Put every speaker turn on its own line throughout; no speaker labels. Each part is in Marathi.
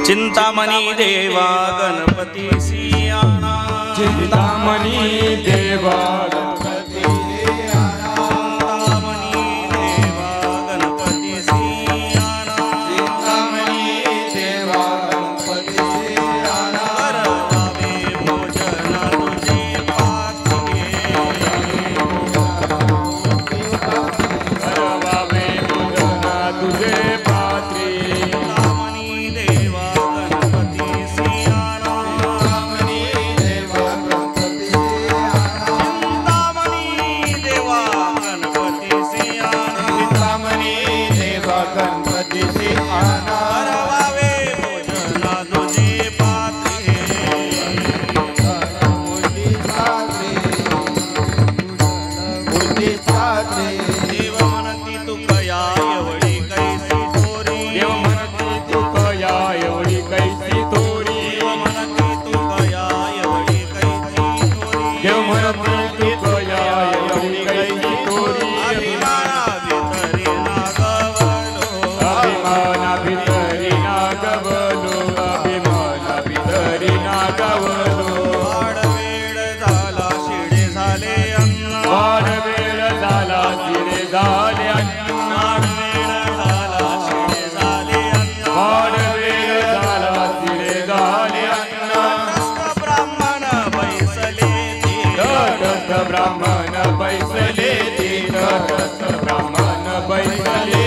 चिंतामणी देवा गणपती सियाना
चिंतामणी देवा
गणपती सियाना चिंतामणी देवा गणपती सियाना चिंतामणी देवा गणपती सियाना करवावे भोजन तुझे पात्री
करवावे भोजन तुझे पात्री ब्राह्मण बैसले ब्राह्मण बैसले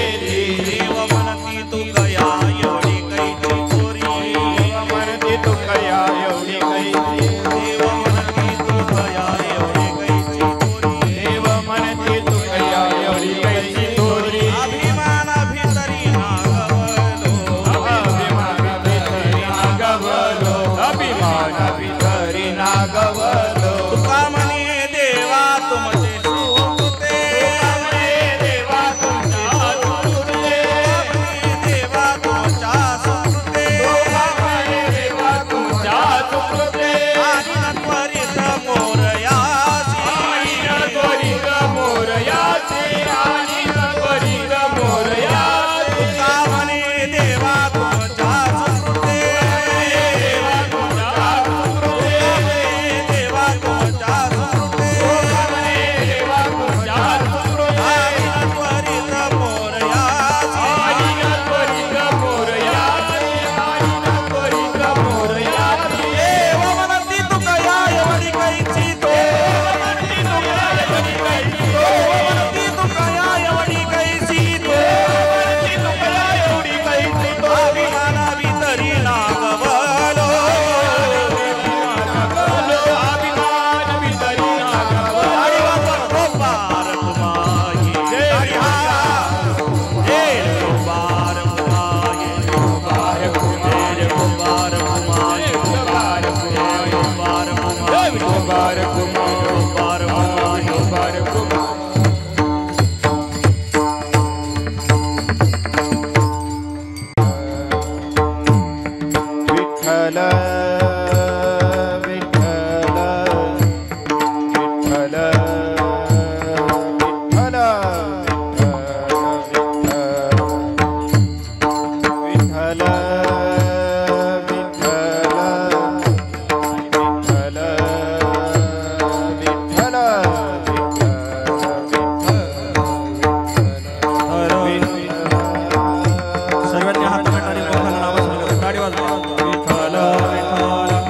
देव म्हणती तू कया एवढी कैची चोरी
म्हणती तू कया एवढी कैची
देव म्हणती तू कया एवढी कैची चोरी
देव म्हणती तू कया एवढी कैची चोरी
अभिमान भितरी नागवलो
अभिमान भितरी नागवलो अभिमान भितरी नागवलो
तुका म्हणे देवा तुमचे सुखते
देवा तुमच्या सुखते
देवा तुमच्या सुखते
देवा तुमच्या सुखते
आणि त्वरित मोरयासी
त्वरित मोरयाचे आणि त्वरित मोरयाचे
तुका म्हणे देवा तुमच्या सुखते
देवा तुमच्या सुखते
देवा तुमच्या सुखते
देवा तुमच्या सुखते
आणि त्वरित मोरयासी
आणि त्वरित मोरयाचे आणि त्वरित मोरयाचे
देव म्हणती तू कया एवढी कैची तो
म्हणती तू कया एवढी कैची तो
म्हणती तू कया एवढी कैची तो
म्हणती तू कया एवढी कैची तो
अभिमान भितरी नागवलो
अभिमान भितरी नागवलो
आणि वापर पार कुमाई
जय
हा हे कुमार कुमाई
कुमार कुमार
कुमार कुमाई
कुमार
कुमार कुमाई
कुमार कुमार
कुमार कुमाई
कुमार कुमार
विठ्ठल विठ्ठल विठ्ठल विठ्ठल विठ्ठल विठ्ठल
सर्वांनी हात मिटारी कोणाला नाव सांगा गाडी वाजवा विठ्ठल विठ्ठल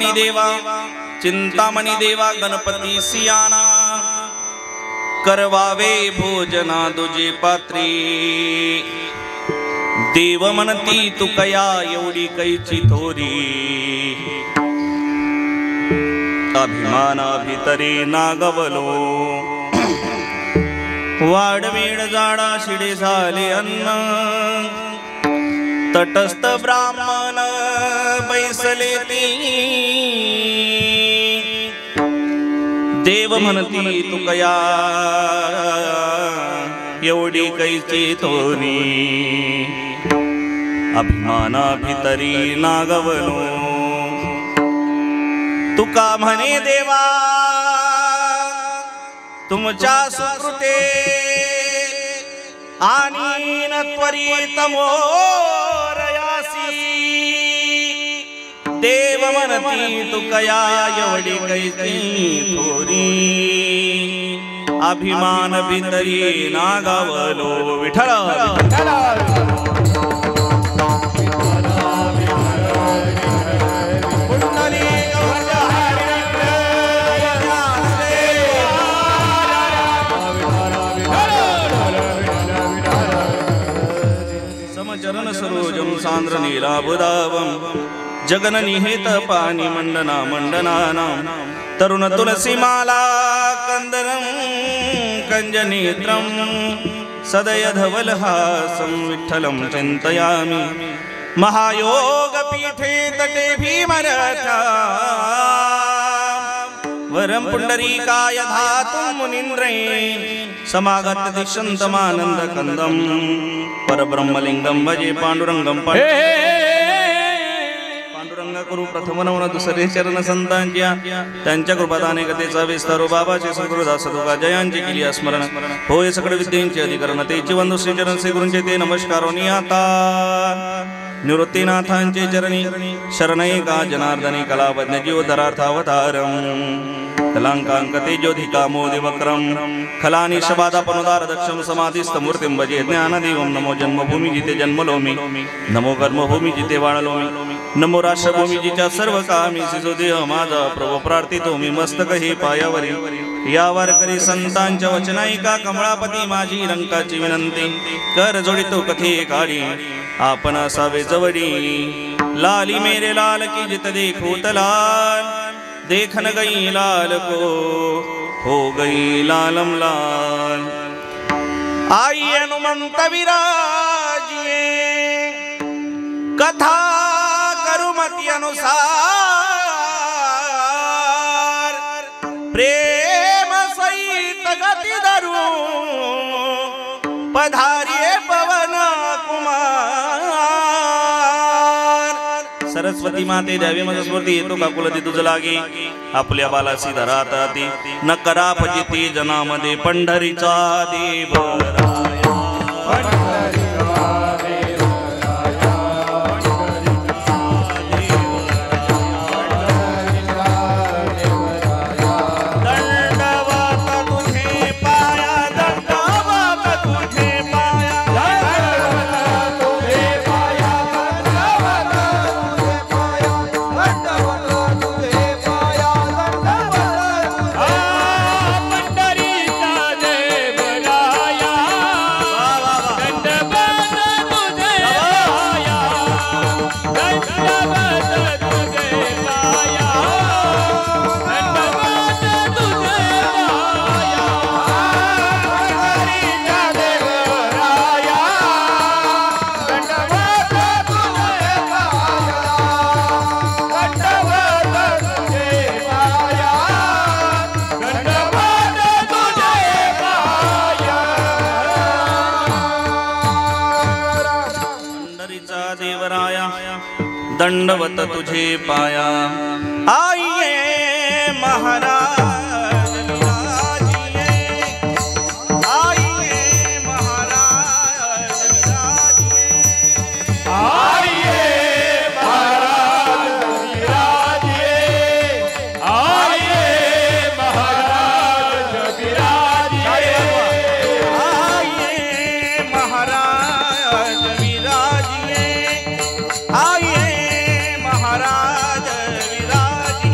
चिंतामणी देवा चिंतामणी देवा गणपती सियाना करवावे भोजना दुजे पात्री देव म्हणती तू कया एवढी कैची थोरी अभिमाना भितरी नागवलो वाडवेड जाडा शिडे झाले अन्न तटस्थ ब्राह्मण बैसले ती देव म्हणती तू कया एवढी कैची थोरी अभिमाना भितरी नागवलो तुका म्हणे देवा तुमच्या सुकृते आणि न त्वरित मोरयासी देव म्हणती तू कया एवढी कैची थोरी अभिमान भितरी नागावलो विठ्ठल समचरण सरोजम सांद्र नीलाबुदावम जगन निहेत पानी मंडना मंडनानाम तरुण तुलसी माला कंदरम कंजनेत्रम सदय धवलहासं विठ्ठलं चिन्तयामि महायोग पीठे तटे भीमरथा वरं पुंडरीकाय धातुं मुनीन्द्रे समागत दिशन्तमानन्द कंदं परब्रह्मलिंगं भजे पांडुरंगं पांडुरंग करू प्रथम नवना दुसरे चरण संतांच्या त्यांच्या कृपादाने कथेचा विस्तारो बाबाचे सुखदास तुका जयांची केली स्मरण होय सकळ विद्येचे अधिकरण तेची वंदू श्री चरण श्री गुरूंचे ते नमस्कारोनी आता निवृत्तीनाथांचे चरणी शरणैका जनार्दनी कलावज्ञ जीवधरार्थावतारम कलांकांकते ज्योतिका मोदिवक्रम खलानी शबादापनुदार दक्षम समाधिस्थ मूर्तिं भजे ज्ञानदेवं नमो जन्मभूमी जिते जन्मलोमी नमो कर्मभूमी जिते वाळलोमी नमो राष्ट्रभूमी जिच्या सर्व कामी सिजोदेह माझा प्रभू प्रार्थितो मी मस्तक हे पायावरी या वारकरी संतांच्या वचनाईका कमळापती माझी रंकाची विनंती कर जोडितो कथे काळी आपण असावे जवडी लाली मेरे लाल की जित देखो लाल देखन गई लाल को हो गई लालम लाल आई हनुमंत विराजिए कथा करुमति अनुसार प्रेम सहित गति धरू पधारिये पवन कुमार सरस्वती माते द्यावी मज स्मृती येतो का कुलती तुझ लागे आपल्या बालासी धराताती न करा फजिती जनामध्ये पंढरीचा देवराया दंडवत तुझे पाया आइए महाराज विराजिए आइए महाराज विराजिए
आइए महाराज विराजिए आइए महाराज विराजिए
आइए महाराज विराजिए आइए महाराज विराजिए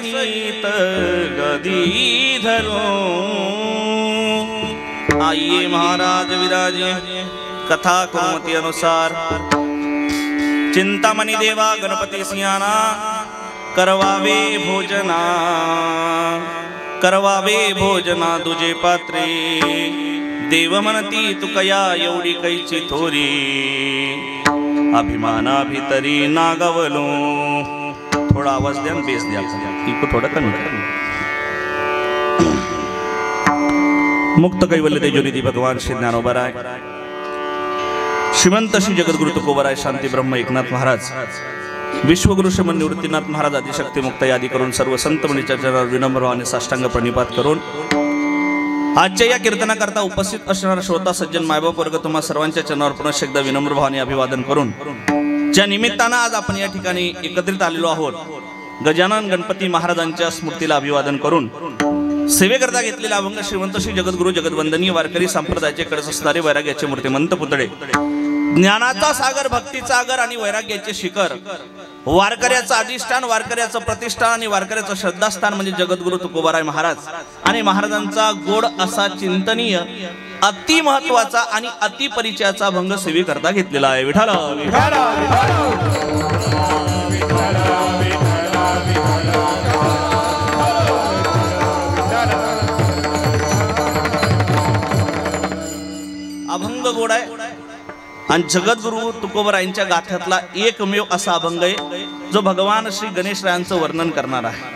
सहित गदी धरो। आइए महाराज विराजे कथा कुमति अनुसार। चिंतामणि देवा गणपती सियाना करवावे भोजना, करवावे भोजना तुझे पात्रे। देव म्हणती तुकया एवढी कैची थोरी, अभिमाना भितरी नागवलो। थोडा आवाज द्या, बेस द्या, इको थोडा कमी करा। मुक्त कैवल्य तेजोनिधी भगवान श्री ज्ञानोबराय, श्रीमंत श्री जगद्गुरु तुकोबराय, शांती ब्रह्म एकनाथ महाराज, विश्वगुरु श्रीमंत निवृत्तीनाथ महाराज, आदिशक्ती मुक्त आदी करून सर्व संत मुनीच्या चरणावर विनम्र आणि साष्टांग प्रणिपात करून आजच्या या कीर्तनाकरता उपस्थित असणारा श्रोता सज्जन मायबाप वर्ग तुम्हा सर्वांच्या चरणावर पुन्हा एकदा विनम्र भावाने अभिवादन करून, ज्या निमित्तानं आज आपण या ठिकाणी एकत्रित आलेलो आहोत, गजानन गणपती महाराजांच्या स्मृतीला अभिवादन करून सेवेकरता घेतलेला अभंग श्रीमंत श्री जगद्गुरु जगद्वंदनीय वारकरी संप्रदायाचे कडस असणारे वैराग्याचे मूर्तिमंत पुतळे, ज्ञानाचा सागर, भक्तीचा आगर आणि वैराग्याचे शिखर, वारकऱ्याचं अधिष्ठान, वारकऱ्याचं प्रतिष्ठान आणि वारकऱ्याचं श्रद्धास्थान म्हणजे जगद्गुरु तुकोबाराय महाराज आणि महाराजांचा गोड असा चिंतनीय अति महत्वाचा आणि अति परिचयाचा अभंग सेवेकरता घेतलेला आहे। विठ्ठल अभंग गोड आहे आणि जगद्गुरु तुकोबरायांच्या गाथ्यातला एकमेव असा अभंग आहे जो भगवान श्री गणेशरायांचं वर्णन करणार आहे।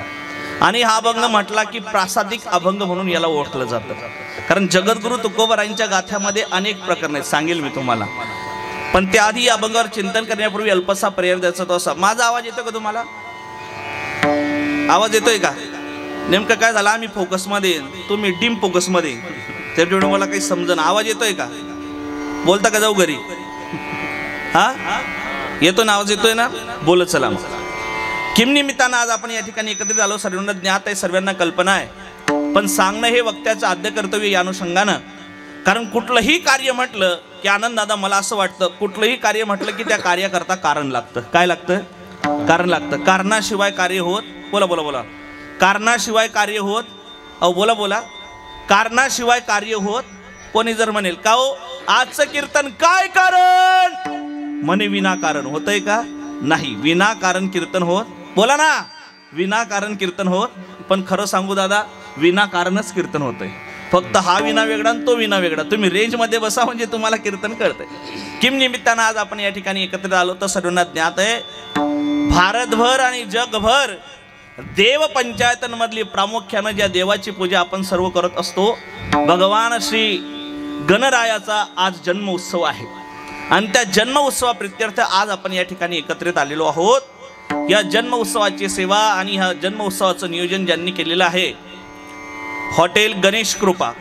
आणि हा अभंग म्हटला की प्रासादिक अभंग म्हणून याला ओळखलं जातं, कारण जगद्गुरु तुकोबरायांच्या गाथ्यामध्ये अनेक प्रकरण आहेत, सांगेल मी तुम्हाला। पण त्याआधी या अभंगावर चिंतन करण्यापूर्वी अल्पसा प्रेयर द्यायचा तो असा। माझा आवाज येतो का तुम्हाला? आवाज येतोय का? नेमकं काय झालं, आम्ही फोकसमध्ये, तुम्ही डीम फोकसमध्ये, त्याच्यामुळे मला काही समजेना। आवाज येतोय का? बोलता का जाऊ घरी? हा येतो ना, आवाज येतोय ना? बोलत चला मग। किम निमित्तानं आज आपण या ठिकाणी एकत्रित आलो, सर्वांना ज्ञात आहे, सर्वांना कल्पना आहे, पण सांगणं हे वक्त्याचं आद्य कर्तव्य या अनुषंगानं। कारण कुठलंही कार्य म्हटलं की आनंद दादा मला असं वाटतं, कुठलंही कार्य म्हटलं की त्या कार्याकरता कारण लागतं। काय लागतं? कारण लागतं। कारणाशिवाय कार्य होत, बोला बोला बोला, कारणाशिवाय कार्य होत, अहो बोला बोला, कारणाशिवाय कार्य होत। कोणी जर म्हणेल का हो आजचं कीर्तन काय कारण, म्हणे विनाकारण होतंय का? नाही, विनाकारण कीर्तन होत, बोला ना, विनाकारण कीर्तन होत। पण खरं सांगू दादा, विनाकारणच कीर्तन होतंय, फक्त हा विना वेगळा आणि तो विना वेगळा। तुम्ही रेंज मध्ये बसा म्हणजे तुम्हाला कीर्तन कळतंय। किम निमित्तानं आज आपण या ठिकाणी एकत्रित आलो तर सर्वांना ज्ञात आहे, भारतभर आणि जगभर देव पंचायतांमधली प्रामुख्यानं ज्या देवाची पूजा आपण सर्व करत असतो, भगवान श्री गणरायाचा आज जन्म उत्सव आहे आणि त्या जन्म उत्सवा प्रित्यर्थ आज आपण या ठिकाणी एकत्रित आलेलो आहोत। या जन्म उत्सवाची सेवा आणि ह्या जन्म उत्सवाचं नियोजन ज्यांनी केलेलं आहे, हॉटेल गणेश कृपा,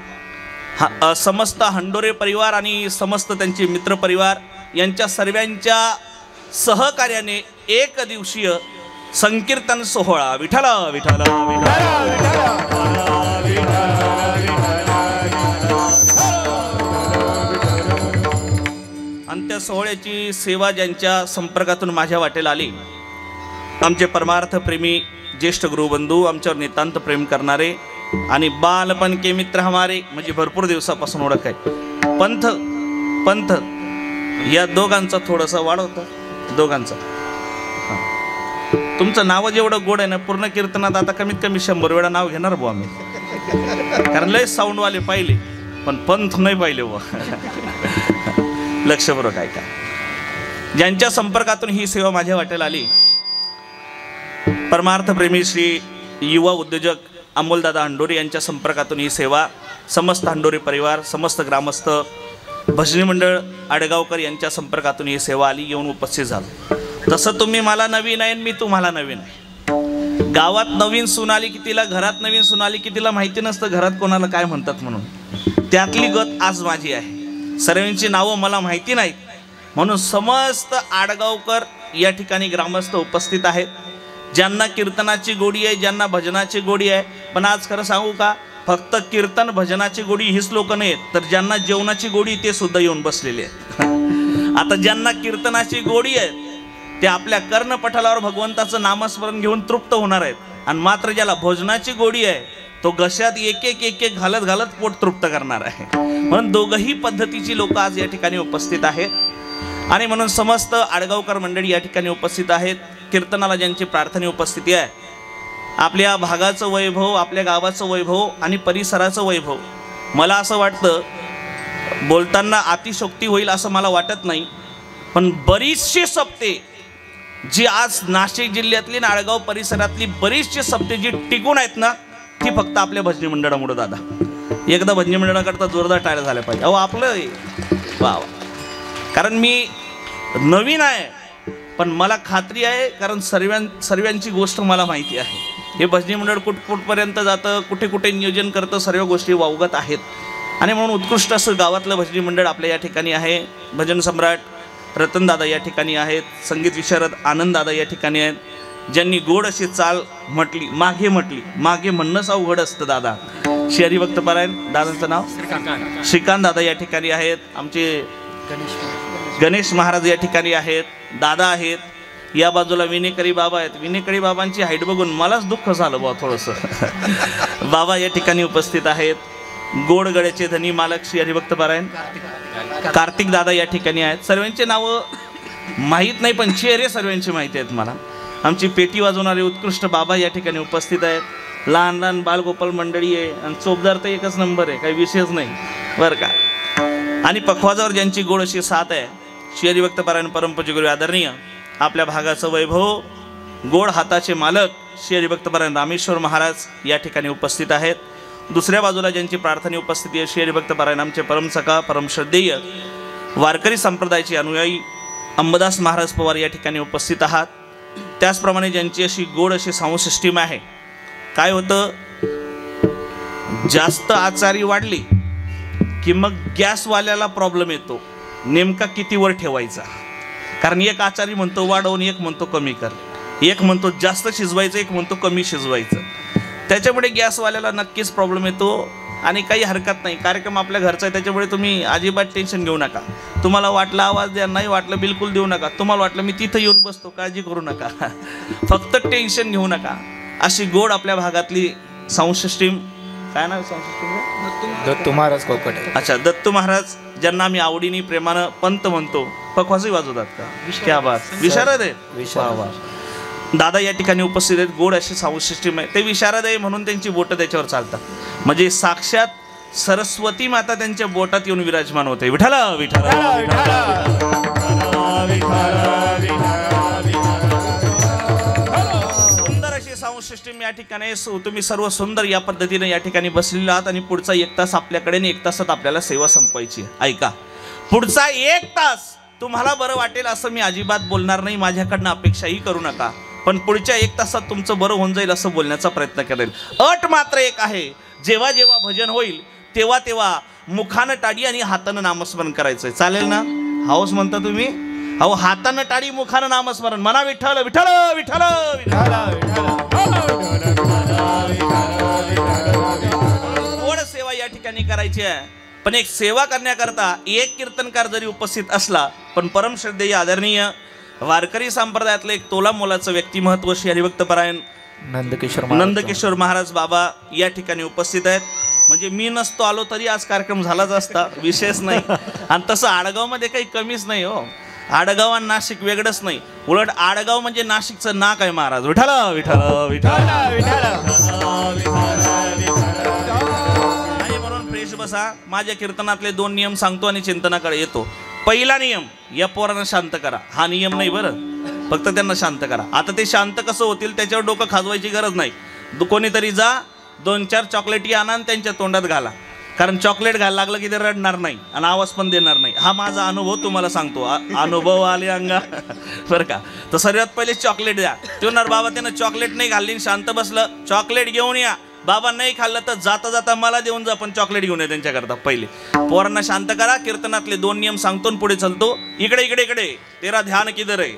समस्त हंडोरे परिवार आणि समस्त त्यांचे मित्र परिवार यांच्या सर्वांच्या सहकार्याने एक दिवसीय संकीर्तन सोहळा विठ्ठल विठ्ठल आणि त्या सोहळ्याची सेवा ज्यांच्या संपर्कातून माझ्या वाटेला आली, आमचे परमार्थ प्रेमी ज्येष्ठ गुरुबंधू, आमच्यावर नितांत प्रेम करणारे आणि बालपण के मित्र हमारे, म्हणजे भरपूर दिवसापासून ओळख आहे, पंथ पंथ या दोघांचा थोडासा वाढवतं, दोघांचा। तुमचं नाव जेवढं गोड आहे ना, पूर्ण कीर्तनात आता कमीत कमी 100 वेळा नाव घेणार बुवा आम्ही, कारण लय साऊंडवाले पाहिले पण पंथ नाही पाहिले बुवा। लक्षपूर्वक ऐका, ज्यांच्या संपर्कातून ही सेवा माझ्या वाटेला आली, परमार्थ प्रेमी श्री युवा उद्योजक अमोलदादा हंडोरे यांच्या संपर्कातून ही सेवा, समस्त हंडोरे परिवार, समस्त ग्रामस्थ, भजनी मंडळ आडगावकर यांच्या संपर्कातून ही सेवा आली, येऊन उपस्थित झालो। तसं तुम्ही मला नवीन आहे, मी तुम्हाला नवीन आहे। गावात नवीन सून आली की तिला, घरात नवीन सून आली की तिला माहिती नसतं घरात कोणाला काय म्हणतात म्हणून, त्यातली गत आज माझी आहे। सर्वांची नावं मला माहिती नाहीत, म्हणून समस्त आडगावकर या ठिकाणी ग्रामस्थ उपस्थित आहेत, ज्यांना कीर्तनाची गोडी आहे, ज्यांना भजनाची गोडी आहे। पण आज खरं सांगू का, फक्त कीर्तन भजनाची गोडी हीच लोक नाहीत, तर ज्यांना जेवणाची गोडी ते सुद्धा येऊन बसलेले आहेत। आता ज्यांना कीर्तनाची गोडी आहे ते आपल्या कर्णपटलावर भगवंताचं नामस्मरण घेऊन तृप्त होणार आहेत, आणि मात्र ज्याला भोजनाची गोडी आहे तो घशात एक एक घालत घालत पोट तृप्त करणार आहे. म्हणून दोघही पद्धतीची लोक आज या ठिकाणी उपस्थित आहेत आणि म्हणून समस्त आडगावकर मंडळी या ठिकाणी उपस्थित आहेत. कीर्तनाला ज्यांची प्रार्थना उपस्थिती आहे, आपल्या भागाचं वैभव, आपल्या गावाचं वैभव आणि परिसराचं वैभव. मला असं वाटतं बोलताना अतिशोक्ती होईल असं मला वाटत नाही, पण बरीचशी सप्ते जी आज नाशिक जिल्ह्यातली नाळगाव परिसरातली बरीचशी सप्ते जी टिकून आहेत ना, ती फक्त आपल्या भजनी मंडळामुळे. दादा एकदा भजनी मंडळाकरता जोरदार टाळ्या झाल्या पाहिजे. अहो आपलं वा, कारण मी नवीन आहे पण मला खात्री आहे, कारण सर्वांची गोष्ट मला माहिती आहे. हे भजनी मंडळ कुठपर्यंत जातं, कुठे कुठे नियोजन करतं, सर्व गोष्टी वावगत आहेत. आणि म्हणून उत्कृष्ट असं गावातलं भजनी मंडळ आपल्या या ठिकाणी आहे. भजन सम्राट रतनदादा या ठिकाणी आहेत, संगीत विशारद आनंददादा या ठिकाणी आहेत, ज्यांनी गोड अशी चाल म्हटली, मागे म्हणणंच अवघड असतं. दादा श्री हरिभक्त पारायण, दादांचं नाव श्रीकांत दादा या ठिकाणी आहेत. आमचे गणेश महाराज या ठिकाणी आहेत, दादा आहेत. या बाजूला विनेकरी बाबा आहेत. विनेकरी बाबांची हाईट बघून मलाच दुःख झालं बा थोडंसं. बाबा या ठिकाणी उपस्थित आहेत. गोड गळ्याचे धनी मालक श्री हरिभक्त पारायण कार्तिक दादा या ठिकाणी आहेत. सर्वांचे नावं माहीत नाही पण चेहरे सर्वांची माहिती आहेत मला. आमची पेटी वाजवणारे उत्कृष्ट बाबा या ठिकाणी उपस्थित आहेत. लहान लहान बालगोपाल मंडळी आहे आणि चोपदार तर एकच नंबर आहे, काही विषयच नाही बरं का. आणि पखवाजावर ज्यांची गोड अशी साथ आहे, श्री हरिभक्त पारायण परमपूज्य गुरु आदरणीय आपल्या भागाचं वैभव, गोड हाताचे मालक श्री हरिभक्त पारायण रामेश्वर महाराज या ठिकाणी उपस्थित आहेत. दुसऱ्या बाजूला ज्यांची प्रार्थना उपस्थिती आहे, श्री हरिभक्त पारायण आमचे परमसखा परमश्रद्धेय वारकरी संप्रदायाचे अनुयायी अंबादास महाराज पवार या ठिकाणी उपस्थित आहात. त्याचप्रमाणे ज्यांची अशी गोड अशी साऊंड सिस्टीम आहे. काय होतं, जास्त आचारी वाढली की मग गॅसवाल्याला प्रॉब्लेम येतो, नेमका कितीवर ठेवायचा. कारण एक आचारी म्हणतो वाढवून, एक म्हणतो कमी कर, एक म्हणतो जास्त शिजवायचं, एक म्हणतो कमी शिजवायचं. त्याच्यामुळे गॅसवाल्याला नक्कीच प्रॉब्लेम येतो. आणि काही हरकत नाही, कार्यक्रम आपल्या घरचा आहे, त्याच्यामुळे तुम्ही अजिबात टेन्शन घेऊ नका. तुम्हाला वाटलं आवाज द्या, नाही वाटलं बिलकुल देऊ नका. तुम्हाला वाटलं मी तिथं येऊन बसतो, काळजी करू नका. फक्त टेन्शन घेऊ नका. अशी गोड आपल्या भागातली साऊंड सिस्टीम. काय नाव साऊंड सिस्टीम?
दत्तू महाराज कोकटे.
अच्छा, दत्तू महाराज, ज्यांना आम्ही आवडीने प्रेमानं पंत म्हणतो. पखवाजही वाजवतात का? क्या बात, विशारद आहे. दादा या ठिकाणी उपस्थित आहेत. गोड अशी साऊंड सिस्टीम आहे. ते विशारद आहे म्हणून त्यांची बोटं त्याच्यावर चालतात. म्हणजे साक्षात सरस्वती माता त्यांच्या बोटात येऊन विराजमान होते. विठ्ठला विठ्ठला. सुंदर अशी साऊंड सिस्टीम या ठिकाणी. तुम्ही सर्व सुंदर या पद्धतीने या ठिकाणी बसलेले आहात आणि पुढचा 1 तास आपल्याकडे आणि 1 तासात आपल्याला सेवा संपवायची. ऐका, पुढचा 1 तास तुम्हाला बरं वाटेल असं मी अजिबात बोलणार नाही, माझ्याकडनं अपेक्षाही करू नका. पण पुढच्या 1 तासात तुमचं बरं होऊन जाईल असं बोलण्याचा प्रयत्न करेल. अट मात्र एक आहे, जेव्हा जेव्हा भजन होईल तेव्हा तेव्हा मुखानं टाळी आणि हातानं नामस्मरण करायचंय. चालेल ना? हाऊस म्हणता तुम्ही? अहो, हातानं टाळी, मुखानं नामस्मरण म्हणा. विठ्ठल विठ्ठल विठ्ठल गोड सेवा या ठिकाणी करायची आहे. पण एक सेवा करण्याकरता एक कीर्तनकार जरी उपस्थित असला, पण परमश्रद्धेय आदरणीय वारकरी संप्रदायातलं एक तोला मोलाचं व्यक्तिमत्व श्री हरिभक्त पारायण नंदकिशोर महाराज बाबा या ठिकाणी उपस्थित आहेत. म्हणजे मी नसतो आलो तरी आज कार्यक्रम झालाच असता, विशेष नाही. आणि तसं आडगावमध्ये काही कमीच नाही हो. आडगाव आणि नाशिक वेगळंच नाही, उलट आडगाव म्हणजे नाशिकचं नाक आहे महाराज. विठ्ठला विठ्ठला विठ्ठला. आणि म्हणून फ्रेश बसा. माझ्या कीर्तनातले 2 नियम सांगतो आणि चिंतनाकडे येतो. पहिला नियम, या पोरांना शांत करा. हा नियम नाही बरं, फक्त त्यांना शांत करा. आता ते शांत कसं होतील त्याच्यावर डोकं खाजवायची गरज नाही. कोणीतरी जा 2-4 चॉकलेटी आणा आणि त्यांच्या तोंडात घाला. कारण चॉकलेट घायला लागलं की ते रडणार नाही आणि आवाज पण देणार नाही. हा माझा अनुभव तुम्हाला सांगतो. अनुभव आले अंगा बरं का. तर सर्वात पहिले चॉकलेट द्या. ते बाबा त्यानं चॉकलेट नाही घालली, शांत बसलं, चॉकलेट घेऊन या. बाबा नाही खाल्लं तर जाता जाता मला देऊन जा, पण चॉकलेट घेऊन या त्यांच्याकरता. पहिले पोरांना शांत करा. कीर्तनातले 2 नियम सांगतो पुढे चालतो. इकडे इकडे इकडे तेरा ध्यान किधर आहे.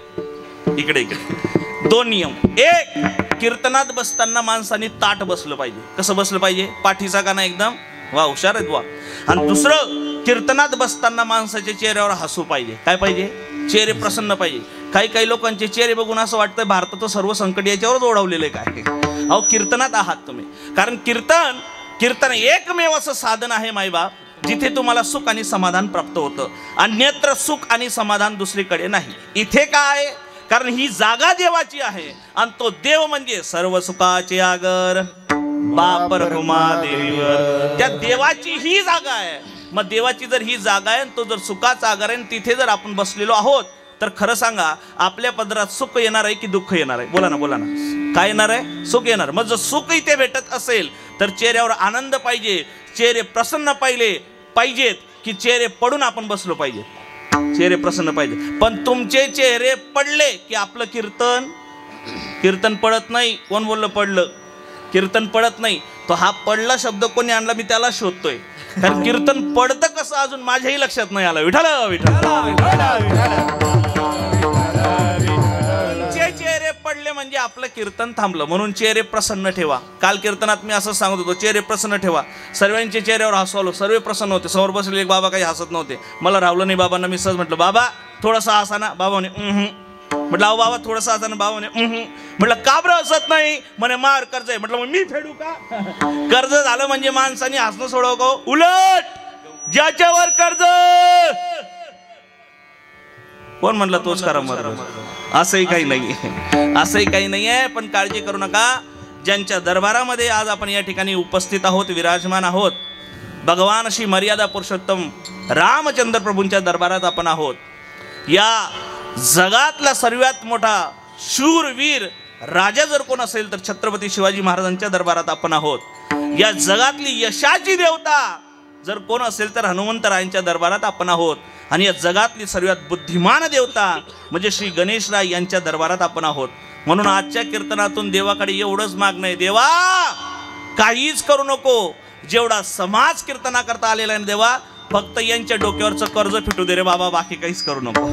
इकडे इकडे 2 नियम. 1, कीर्तनात बसताना माणसाने ताट बसलं पाहिजे. कसं बसलं पाहिजे? पाठीचा काना एकदम वा, हुशार आहेत वा. आणि दुसरं, कीर्तनात बसताना माणसाच्या चेहऱ्यावर हसू पाहिजे. काय पाहिजे? चेहरे प्रसन्न पाहिजे. काही लोकांचे चेहरे बघून असं वाटतं भारताचं सर्व संकट याच्यावरच ओढवलेलं आहे काय. अहो कीर्तनात आहात तुम्ही, कारण कीर्तन एकमेव असं साधन आहे माईबाप जिथे तुम्हाला सुख आणि समाधान प्राप्त होतं. अन्यत्र सुख आणि समाधान दुसरीकडे नाही. इथे काय, कारण ही जागा देवाची आहे आणि तो देव म्हणजे सर्व सुखाचे आगर बापर हुमा देवीवर. त्या देवाची ही जागा आहे. मग देवाची जर ही जागा आहे, तो जर सुखाचा आगर आहे, तिथे जर आपण बसलेलो आहोत तर खरं सांगा आपल्या पदरात सुख येणार आहे की दुःख येणार आहे? बोला ना. काय येणार आहे? सुख येणार. मग जर सुख इथे भेटत असेल तर चेहऱ्यावर आनंद पाहिजे, चेहरे प्रसन्न पाहिजेत की चेहरे पडून आपण बसलो पाहिजे? चेहरे प्रसन्न पाहिजे. पण तुमचे चेहरे पडले की आपलं कीर्तन पडत नाही. कोण बोललं पडलं? कीर्तन पडत नाही. तो हा पडला शब्द कोणी आणला मी त्याला शोधतोय, कारण कीर्तन पडतं कसं अजून माझ्याही लक्षात नाही आलं. विठ्ठल चेहरे पडले म्हणजे आपलं कीर्तन थांबलं. म्हणून चेहरे प्रसन्न ठेवा. काल कीर्तनात मी असं सांगत होतो, चेहरे प्रसन्न ठेवा. सर्वांच्या चेहऱ्यावर हसवलं, सर्व प्रसन्न होते. समोर बसलेले एक बाबा काही हसत नव्हते. मला रावलं नाही. बाबांना मी सहज म्हटलं, बाबा थोडासा हसा ना. बाबाने म्हटलं, अहो बाबा थोडासा हसा ना. बाबाने म्हटलं, का बरं हसत नाही? म्हणे मार कर्ज आहे. म्हटलं मग मी फेडू का? कर्ज झालं म्हणजे माणसाने हसणं सोडव का? उलट ज्याच्यावर कर्ज कोण म्हणलं तोच करा मर. असंही काही नाही आहे. पण काळजी करू नका. ज्यांच्या दरबारामध्ये आज आपण या ठिकाणी उपस्थित आहोत, विराजमान आहोत, भगवान श्री मर्यादा पुरुषोत्तम रामचंद्र प्रभूंच्या दरबारात आपण आहोत. या जगातला सर्वात मोठा शूरवीर राजा जर कोण असेल तर छत्रपती शिवाजी महाराजांच्या दरबारात आपण आहोत. या जगातली यशाची देवता जर कोण असेल तर हनुमंतरायांच्या दरबारात आपण आहोत. आणि या जगातली सर्वात बुद्धिमान देवता म्हणजे श्री गणेशराय यांच्या दरबारात आपण आहोत. म्हणून आजच्या कीर्तनातून देवाकडे एवढंच मागणं आहे, देवा काहीच करू नको. जेवढा समाज कीर्तना करता आलेला आहे देवा, फक्त यांच्या डोक्यावरचं कर्ज फिटू दे रे बाबा, बाकी काहीच करू नको.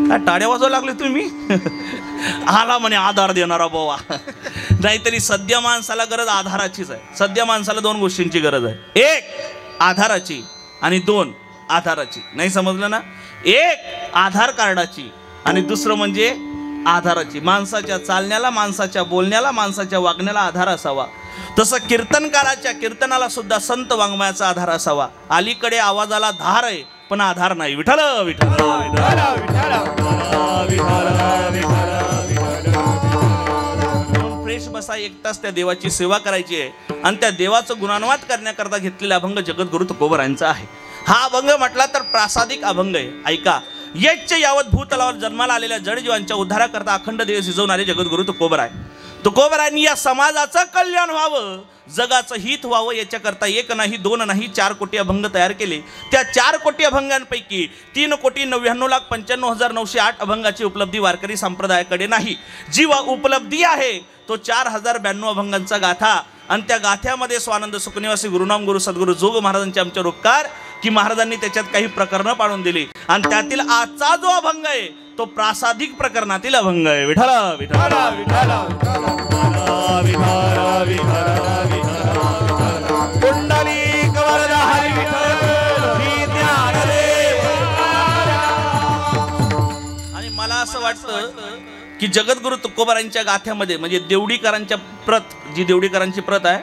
काय टाळ्या वाजवा लागले तुम्ही? आला म्हणे आधार देणारा बोवा. नाहीतरी सध्या माणसाला गरज आधाराचीच आहे. सध्या माणसाला दोन गोष्टींची गरज आहे, एक आधाराची आणि दोन आधाराची. नाही समजलं ना? एक आधार कार्डाची आणि दुसरं म्हणजे आधाराची. माणसाच्या चालण्याला, माणसाच्या बोलण्याला, माणसाच्या वागण्याला आधार असावा. तसं कीर्तनकाराच्या कीर्तनाला सुद्धा संत वाङ्मयाचा आधार असावा. अलीकडे आवाजाला धार आहे पण आधार नाही. विठ्ठल फ्रेश बसा. एक तास त्या देवाची सेवा करायची आहे आणि त्या देवाचं गुणानुवाद करण्याकरता घेतलेला अभंग जगद्गुरु तुकोबरायांचा आहे. हा अभंग म्हटला तर प्रासादिक अभंग आहे. ऐका. यच्च यावत भूतलावर जन्माला आलेल्या जडजीवांच्या उद्धाराकरता अखंड देव शिजवणारे जगद्गुरु तुकोबराय. तुकोबरायांनी या समाजाचं कल्याण व्हावं, जगाचं हित व्हावं याच्याकरता एक नाही, दोन नाही, 4 कोटी अभंग तयार केले. त्या 4 कोटी अभंगांपैकी 3,99,95,908 अभंगाची उपलब्धी वारकरी संप्रदायाकडे नाही. जी उपलब्धी आहे तो 4,092 अभंगांचा गाथा. आणि त्या गाथ्यामध्ये स्वानंद सुखनिवासी गुरुनाम गुरु सद्गुरु जोग महाराजांचे आमच्यावर उपकार की महाराजांनी त्याच्यात काही प्रकरणं पाडून दिली. आणि त्यातील आजचा जो अभंग आहे तो प्रासादिक प्रकरणातील अभंग आहे. विठ्ठल आणि मला असं वाटतं की जगद्गुरु तुकोबरायांच्या गाथ्यामध्ये म्हणजे देवडीकरांच्या प्रत, जी देवडीकरांची प्रत आहे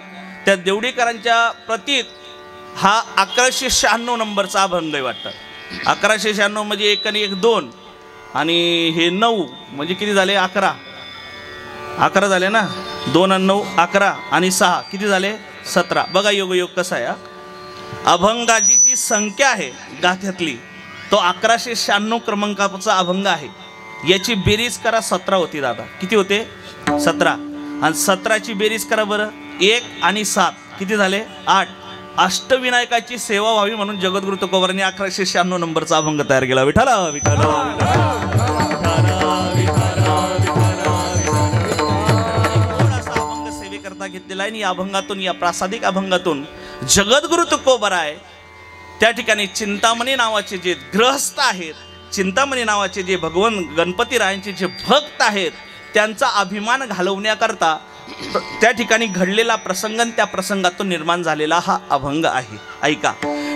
त्या देवडीकरांच्या प्रतीत हा 1196 नंबरचा अभंग आहे वाटतं. 1196 म्हणजे 1 आणि 1 2 आणि हे 9 म्हणजे किती झाले? 11 झाले ना. 2 आणि 9 11 आणि 6 किती झाले? 17. बघा योगयोग कसा आहे. अभंगाची जी संख्या आहे गाथ्यातली तो 1196 क्रमांकाचा अभंग आहे. याची बेरीज करा 17 होती दादा. किती होते? 17. आणि 17ची बेरीज करा बरं. 1 आणि 7 किती झाले? 8. अष्टविनायकाची सेवा व्हावी म्हणून जगद्गुरु तुकोबरांनी 1196 नंबरचा अभंग तयार केला. विठ्ठल अभंग सेवेकरता घेतलेला आहे. या अभंगातून, या प्रासादिक अभंगातून जगद्गुरु तुकोबराय त्या ठिकाणी चिंतामणी नावाचे जे गृहस्थ आहेत, चिंतामणी नावाचे जे भगवान गणपतीरायांचे जे भक्त आहेत त्यांचा अभिमान घालवण्याकरता त्या ठिकाणी घडलेला प्रसंग, त्या प्रसंगातून निर्माण झालेला हा अभंग आहे. ऐका.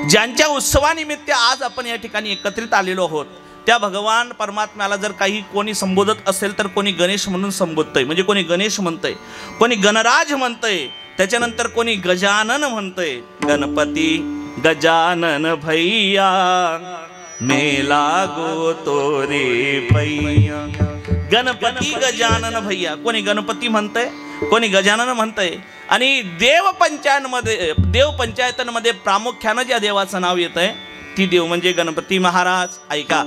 ज्यांच्या उत्सवानिमित्त आज आपण या ठिकाणी एकत्रित आलेलो आहोत त्या भगवान परमात्म्याला जर काही कोणी संबोधत असेल तर कोणी गणेश म्हणून संबोधतंय, म्हणजे कोणी गणेश म्हणतंय, कोणी गणराज म्हणतंय, त्याच्यानंतर कोणी गजानन म्हणतंय. गणपती गजानन भैया मेला गो तोरे पैया. गणपती गजानन भैया, कोणी गणपती म्हणतंय, कोणी गजानन म्हणतंय. आणि देव पंचायतांमध्ये प्रामुख्यानं ज्या देवाचं नाव येतंय ती देव म्हणजे गणपती महाराज. ऐका,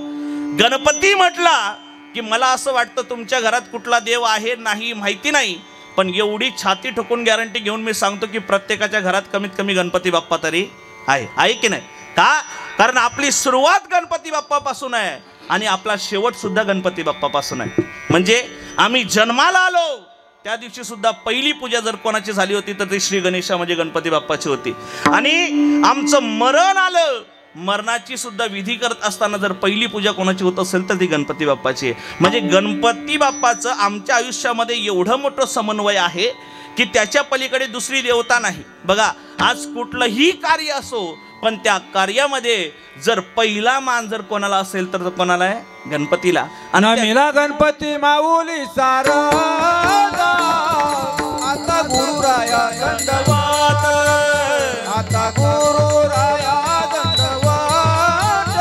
गणपती म्हटला की मला असं वाटतं तुमच्या घरात कुठला देव आहे नाही माहिती नाही, पण एवढी छाती ठोकून गॅरंटी घेऊन मी सांगतो की प्रत्येकाच्या घरात कमीत कमी गणपती बाप्पा तरी आहे की नाही. का? कारण आपली सुरुवात गणपती बाप्पापासून आहे आणि आपला शेवट सुद्धा गणपती बाप्पापासून आहे. म्हणजे आम्ही जन्माला आलो त्या दिवशी सुद्धा पहिली पूजा जर कोणाची झाली होती तर ती श्री गणेशा म्हणजे गणपती बाप्पाची होती. आणि आमचं मरण आलं, मरणाची सुद्धा विधी करत असताना जर पहिली पूजा कोणाची होत असेल तर ती गणपती बाप्पाची आहे. म्हणजे गणपती बाप्पाचं आमच्या आयुष्यामध्ये एवढं मोठं समन्वय आहे की त्याच्या पलीकडे दुसरी देवता नाही. बघा, आज कुठलंही कार्य असो पण त्या कार्यामध्ये जर पहिला मान जर कोणाला असेल तर कोणाला आहे? गणपतीला.
आणि मेला गणपती माऊली सारदा, आता गुरुराया दंडवात, आता गुरुराया दंडवात,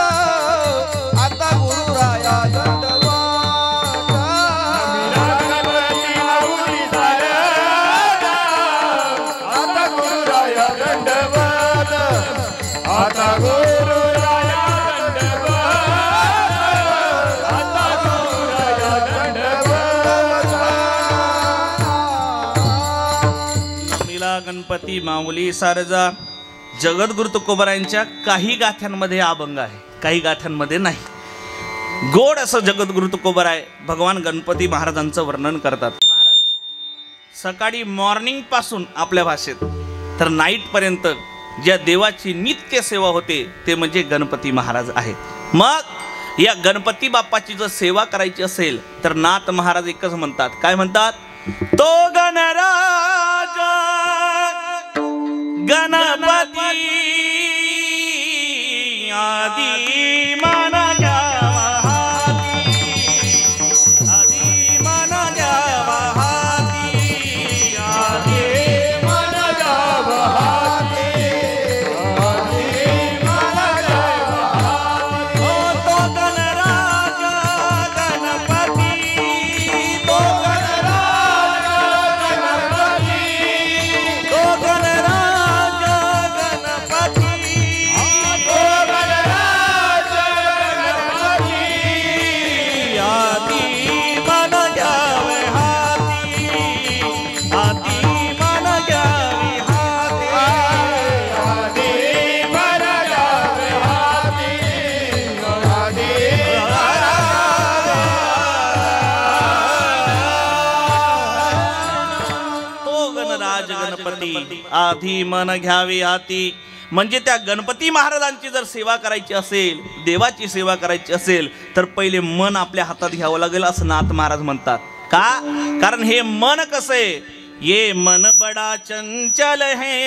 आता गुरुराया दंडवात. मेला गणपती माऊली सारदा, आता गुरुराया दंडवात, आता गुरुराया दंडवात, आता गुरुराया दंडवात.
मेला गणपती माऊली सारजा. जगद्गुरु तुकोबारायांच्या काही गाथ्यांमध्ये अभंग आहे, काही गाथ्यांमध्ये नाही. गोड असं जगद्गुरु तुकोबाराय भगवान गणपती महाराजांचं वर्णन करतात. महाराज सकाळी मॉर्निंग पासून आपल्या भाषेत तर नाईट पर्यंत ज्या देवाची नित्य सेवा होते ते म्हणजे गणपती महाराज आहेत. मग या गणपती बाप्पाची जर सेवा करायची असेल तर नाथ महाराज एकच म्हणतात. काय म्हणतात? तो गणराज गणपती आदी मन घ्यावा हाती, आदी मन घ्यावा हाती, आदी मन घ्यावा हाती, आदी मन घ्यावा हाती. ओ तो गणराज गणपती, तो गणराज गणपती, तो गणराज गणपती, तो गणराज गणपती, आदी मन घ्यावे हाती, आदी मन घ्यावे हाती,
आदी मन घ्यावे हाती, आदी
तो गणराज गणपती आधी मन घ्यावे हाती. म्हणजे त्या गणपती महाराजांची जर सेवा करायची असेल, देवाची सेवा करायची असेल तर पहिले मन आपल्या हातात घ्यावं लागेल असं नाथ महाराज म्हणतात. का? कारण हे मन कसं आहे? ये मन बडा चंचल है,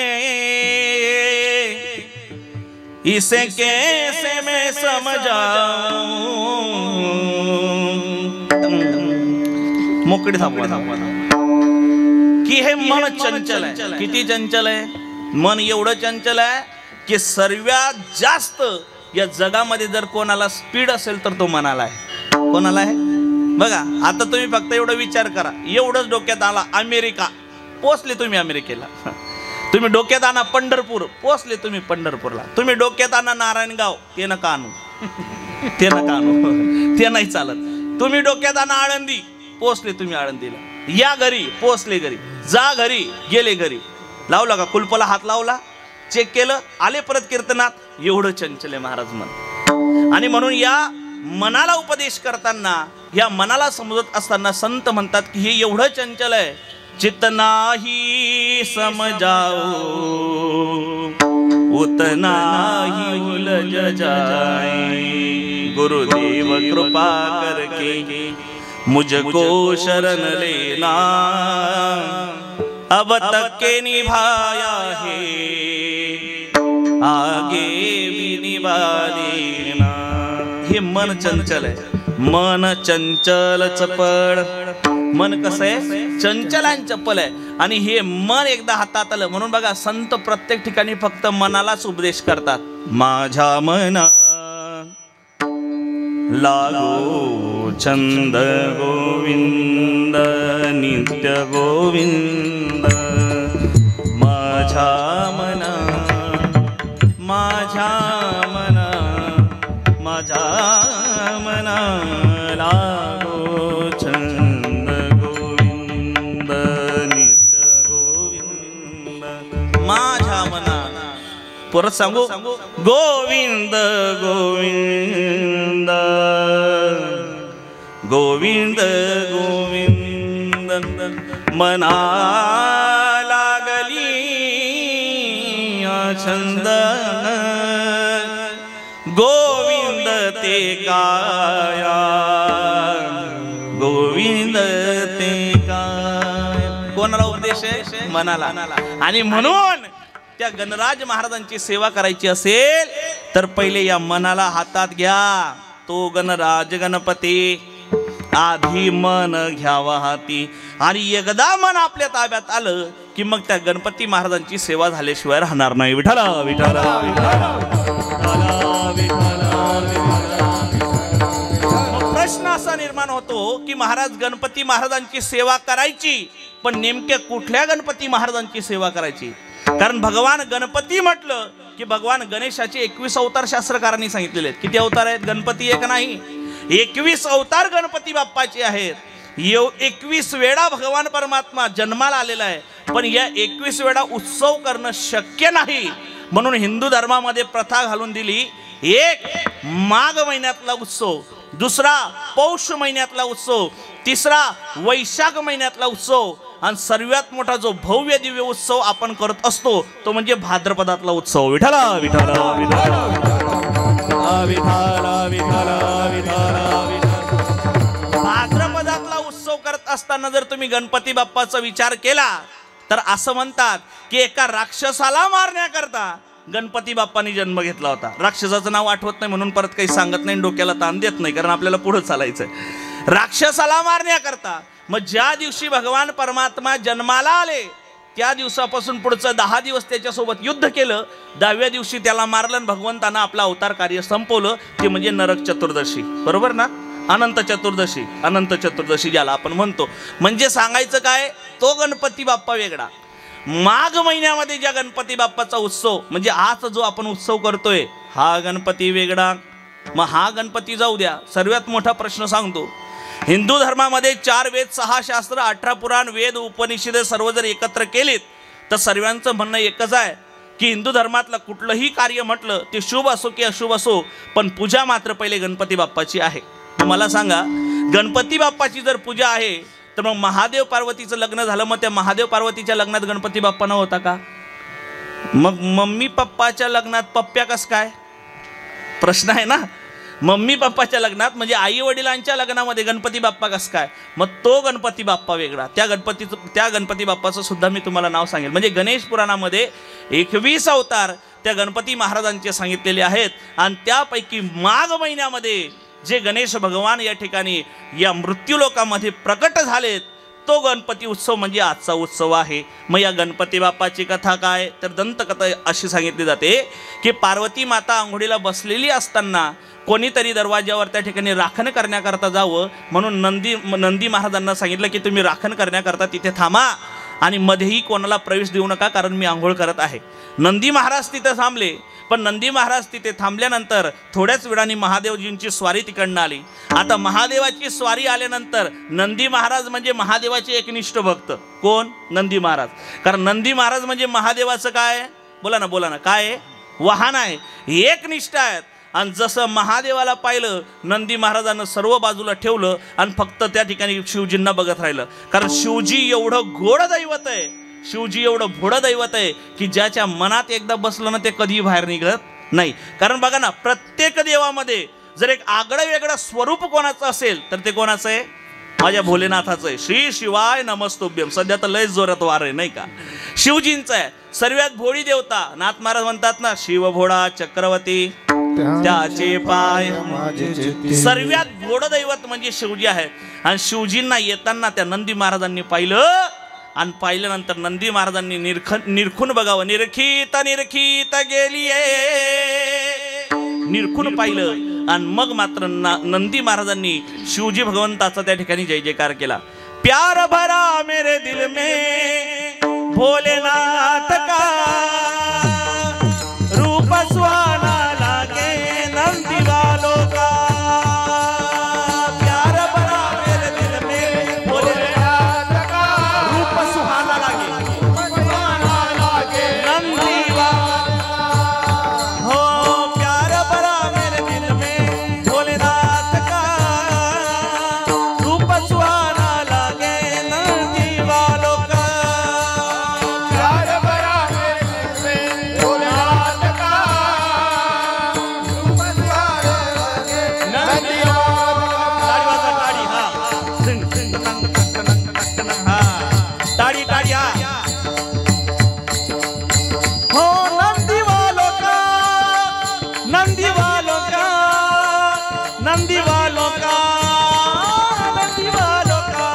इसे कैसे मैं समझाऊं. मोकळी थांबवा की हे मन चंचल आहे. किती चंचल आहे? मन एवढं चंचल आहे की सर्वात जास्त या जगामध्ये जर कोणाला स्पीड असेल तर तो मनाला आहे. कोणाला आहे? बघा, आता तुम्ही फक्त एवढं विचार करा, एवढंच डोक्यात आला अमेरिका, पोचले तुम्ही अमेरिकेला. तुम्ही डोक्यात आणा पंढरपूर, पोचले तुम्ही पंढरपूरला. तुम्ही डोक्यात आणा नारायणगाव, ते नका आणू, ते नका आणू, ते नाही चालत. तुम्ही डोक्यात आणा आळंदी, पोचले तुम्ही आळंदीला. या घरी, पोचले घरी. जा घरी, गेले घरी. लावला का कुलपाला हात लावला, चेक केलं, आले परत कीर्तनात. एवढं चंचल आहे महाराज मन. आणि म्हणून या मनाला उपदेश करताना, या मनाला समजत असताना संत म्हणतात की हे एवढं चंचल आहे, जितना ही समझाओ उतना ही उलझ जाए. गुरुदेव कृपा करके मुझको शरण लेना, अब तक के निभाया है आगे भी निभा देना. हे मन चंचल आहे. मन चंचल चपळ. मन कसं आहे? चंचल आणि चपल आहे. आणि हे मन एकदा हातात आलं म्हणून बघा संत प्रत्येक ठिकाणी फक्त मनालाच उपदेश करतात. माझ्या मना लागो छंद गोविंद नित्य गोविंद. माझ्या मना माझ्या मना माझ्या मना लागो छंद गोविंद नित्य गोविंद. माझ्या मना परत सांगू गोविंद गोविंद गोविंद गोविंद. मना लागली छंद गोविंद ते काया गोविंद ते काय. कोणाला उपदेश आहे? मनाला. आणि म्हणून त्या गणराज महाराजांची सेवा करायची असेल तर पहिले या मनाला हातात घ्या. तो गणराज गणपती आधी मन घ्यावा हाती. आणि एकदा मन आपल्या ताब्यात आलं की मग त्या गणपती महाराजांची सेवा झाल्याशिवाय राहणार नाही. विठ्ठला विठ्ठला प्रश्न असा निर्माण होतो की महाराज गणपती महाराजांची सेवा करायची पण नेमक्या कुठल्या गणपती महाराजांची सेवा करायची? कारण भगवान गणपती म्हटलं की भगवान गणेशाचे 21 अवतार शास्त्रकारांनी सांगितलेले आहेत. किती अवतार आहेत? गणपती एक नाही, 21 अवतार गणपती बाप्पाचे आहेत. 21 वेळा भगवान परमात्मा जन्माला आलेला आहे. पण या 21 वेळा उत्सव करणं शक्य नाही. म्हणून हिंदू धर्मामध्ये प्रथा घालून दिली. एक माघ महिन्यातला उत्सव, दुसरा पौष महिन्यातला उत्सव, तिसरा वैशाख महिन्यातला उत्सव आणि सर्वात मोठा जो भव्य दिव्य उत्सव आपण करत असतो तो म्हणजे भाद्रपदातला उत्सव. विठ्ठला विठ्ठला विठ्ठला विठ्ठला विठ्ठला. भाद्रपदातला उत्सव करत असताना जर तुम्ही गणपती बाप्पाचा विचार केला तर असं म्हणतात की एका राक्षसाला मारण्याकरता गणपती बाप्पांनी जन्म घेतला होता. राक्षसाचं नाव आठवत नाही म्हणून परत काही सांगत नाही, डोक्याला ताण देत नाही, कारण आपल्याला पुढे चालायचंय. राक्षसाला मारण्याकरता मग ज्या दिवशी भगवान परमात्मा जन्माला आले त्या दिवसापासून पुढचं 10 दिवस त्याच्यासोबत युद्ध केलं. 10व्या दिवशी त्याला मारलं आणि भगवंतानं आपलं अवतार कार्य संपवलं. ते म्हणजे नरक चतुर्दशी. बरोबर ना? अनंत चतुर्दशी, अनंत चतुर्दशी ज्याला आपण म्हणतो. म्हणजे सांगायचं काय, तो गणपती बाप्पा वेगळा. माघ महिन्यामध्ये ज्या गणपती बाप्पाचा उत्सव म्हणजे आज जो आपण उत्सव करतोय हा गणपती वेगळा. मग हा गणपती जाऊ द्या, सर्वात मोठा प्रश्न सांगतो. हिंदू धर्मामध्ये 4 वेद, 6 शास्त्र, 18 पुराण, वेद, उपनिषद सर्व जर एकत्र केलीत तर सर्वांचं म्हणणं एकच आहे की हिंदू धर्मातलं कुठलंही कार्य म्हटलं ते शुभ असो की अशुभ असो पण पूजा मात्र पहिले गणपती बाप्पाची आहे. मला सांगा, गणपती बाप्पाची जर पूजा आहे तर मग महादेव पार्वतीचं लग्न झालं, मग त्या महादेव पार्वतीच्या लग्नात गणपती बाप्पा न होता का? मग मम्मी पप्पाच्या लग्नात पप्प्या कस काय? प्रश्न आहे ना. मम्मी पप्पाच्या लग्नात म्हणजे आई वडिलांच्या लग्नामध्ये गणपती बाप्पा कस काय? मग तो गणपती बाप्पा वेगळा. त्या गणपती बाप्पाचं सुद्धा मी तुम्हाला नाव सांगेल. म्हणजे गणेश पुराणामध्ये 21 अवतार त्या गणपती महाराजांचे सांगितलेले आहेत. आणि त्यापैकी माघ महिन्यामध्ये जे गणेश भगवान या ठिकाणी या मृत्यूलोकामध्ये प्रकट झालेत तो गणपती उत्सव म्हणजे आजचा उत्सव आहे. मग या गणपती बाप्पाची कथा काय तर दंतकथा अशी सांगितली जाते की पार्वती माता आंघोळीला बसलेली असताना कोणीतरी दरवाज्यावर त्या ठिकाणी राखण करण्याकरता जावं म्हणून नंदी महाराजांना सांगितलं की तुम्ही राखण करण्याकरता तिथे थांबा आणि मध्येही कोणाला प्रवेश देऊ नका कारण मी आंघोळ करत आहे. नंदी महाराज तिथे थांबले. पण नंदी महाराज तिथे थांबल्यानंतर थोड्याच वेळाने महादेवजींची स्वारी तिकडनं आली. आता महादेवाची स्वारी आल्यानंतर नंदी महाराज म्हणजे महादेवाचे एकनिष्ठ भक्त. कोण? नंदी महाराज. कारण नंदी महाराज म्हणजे महादेवाचं काय? बोला ना काय आहे? वाहन आहे, एकनिष्ठ आहेत. आणि जसं महादेवाला पाहिलं नंदी महाराजांना सर्व बाजूला ठेवलं आणि फक्त त्या ठिकाणी शिवजींना बघत राहिलं. कारण शिवजी एवढं गोड दैवत आहे, शिवजी एवढं भोळं दैवत आहे की ज्याच्या मनात एकदा बसलं ना ते कधीही बाहेर निघत नाही. कारण बघा ना, प्रत्येक देवामध्ये जर एक आगळं वेगळं स्वरूप कोणाचं असेल तर ते कोणाचं आहे? माझ्या भोलेनाथाचं आहे. श्री शिवाय नमस्तुभ्यम. सध्या तर लयच जोरात वार आहे नाही का? शिवजींचं आहे. सर्वात भोळी देवता नाथ महाराज म्हणतात ना, शिव भोळा चक्रवर्ती त्याचे पाय
माझे चित्ती.
सर्वात गोड दैवत म्हणजे शिवजी आहे. आणि शिवजींना येताना त्या नंदी महाराजांनी पाहिलं आणि पाहिल्यानंतर नंदी महाराजांनी निरखून बघावं. निरखित निरखित गेलीये, निरखून पाहिलं आणि मग मात्र नंदी महाराजांनी शिवजी भगवंताचा त्या ठिकाणी जय जयकार केला. प्यार भरा मेरे दिल में भोलेनाथ का, रूप सुहाना लागे नंदी वालों का. प्यार भरा मेरे दिल में भोलेनाथ का, रूप सुहाना लागे नंदी वालों. हो प्यार भरा मेरे दिल में भोलेनाथ का, रूप सुहाना लागे नंदी वालों का.
प्यार भरा मेरे दिल में भोलेनाथ का, रूप सुहाना लागे नंदी
ताड़ी वाजवा, ताड़ी. हाँ झिंग झिंग टंग टंग टंग टंग टंग. हाँ ताड़ी ताड़ी. हाँ हो नंदी वालों का, नंदी वालों का, नंदी वालों का, नंदी वालों का.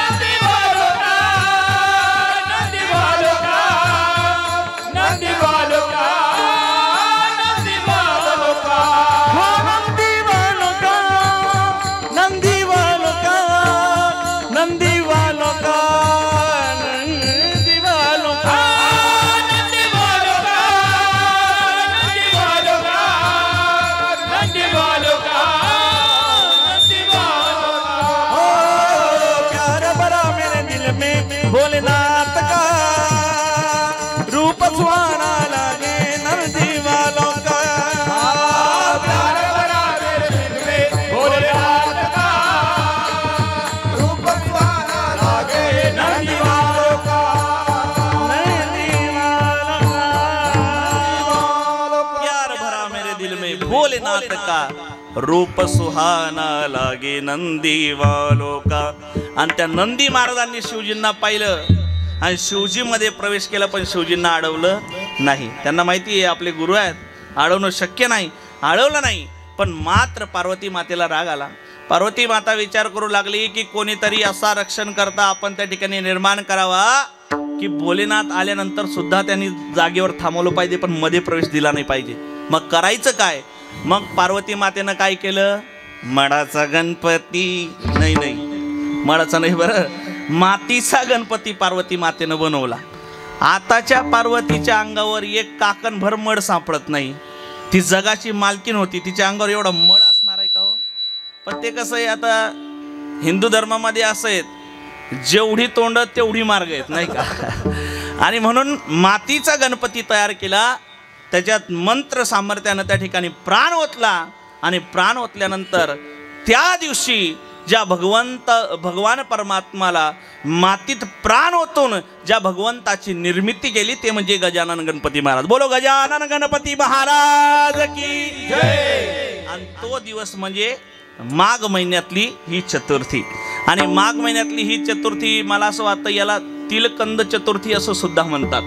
नंदी वालों का, नंदी वालों का, नंदी वालों का, नंदी वालों का.
हो नंदी वालों का, नंदी वालों का, नंदी वालों का, नंदी वालों का.
नंदी वालों का, नंदी वालों का, नंदी वालों का, नंदी वालों का.
ओ प्यार भरा मेरे दिल में भोलेनाथ का, रूप सुहाना लागे नंदी वालों का.
प्यार भरा मेरे दिल में भोलेनाथ का, रूप सुहाना लागे नंदी वालों का.
नंदी वालों का. प्यार भरा मेरे दिल में भोलेनाथ का, रूप सुहाना लागे नंदी वालों का. आणि त्या नंदी महाराजांनी शिवजींना पाहिलं आणि शिवजीमध्ये प्रवेश केला, पण शिवजींना अडवलं नाही. त्यांना माहिती आहे आपले गुरु आहेत, अडवणं शक्य नाही. अडवलं नाही, पण मात्र पार्वती मातेला राग आला. पार्वती माता विचार करू लागली की कोणीतरी असा रक्षण करता आपण त्या ठिकाणी निर्माण करावा की भोलेनाथ आल्यानंतर सुद्धा त्यांनी जागेवर थांबवलं पाहिजे, पण मध्ये प्रवेश दिला नाही पाहिजे. मग करायचं काय? मग पार्वती मातेनं काय केलं? मडाचा गणपती, नाही नाही मडाचा नाही बरं, मातीचा गणपती पार्वती मातेनं बनवला. आताच्या पार्वतीच्या अंगावर एक काकणभर मड सापडत नाही. ती जगाची मालकीन होती, तिच्या अंगावर एवढा मड असणार आहे का हो? पण ते कसं आहे, आता हिंदू धर्मामध्ये असं आहे, जेवढी तोंड तेवढी मार्ग आहेत, नाही का? आणि म्हणून मातीचा गणपती तयार केला. त्याच्यात मंत्र सामर्थ्यानं त्या ठिकाणी प्राण ओतला आणि प्राण ओतल्यानंतर त्या दिवशी ज्या भगवान परमात्माला मातीत प्राण ओतून ज्या भगवंताची निर्मिती केली ते म्हणजे गजानन गणपती महाराज. बोलो गजानन गणपती महाराज की जय. आणि तो दिवस म्हणजे माघ महिन्यातली ही चतुर्थी. आणि माघ महिन्यातली ही चतुर्थी मला असं वाटतं याला तिलकंद चतुर्थी असं सुद्धा म्हणतात.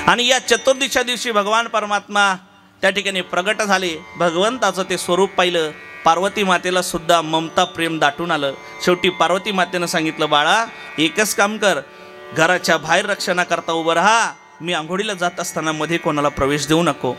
आणि या चतुर्थीच्या दिवशी भगवान परमात्मा त्या ठिकाणी प्रगट झाले. भगवंताचं ते स्वरूप पाहिलं. पार्वती मातेला सुद्धा ममता प्रेम दाटून आलं. शेवटी पार्वती मातेनं सांगितलं, बाळा एकच काम कर, घराच्या बाहेर रक्षणाकरता उभं राहा. मी आंघोळीला जात असताना मध्ये कोणाला प्रवेश देऊ नको.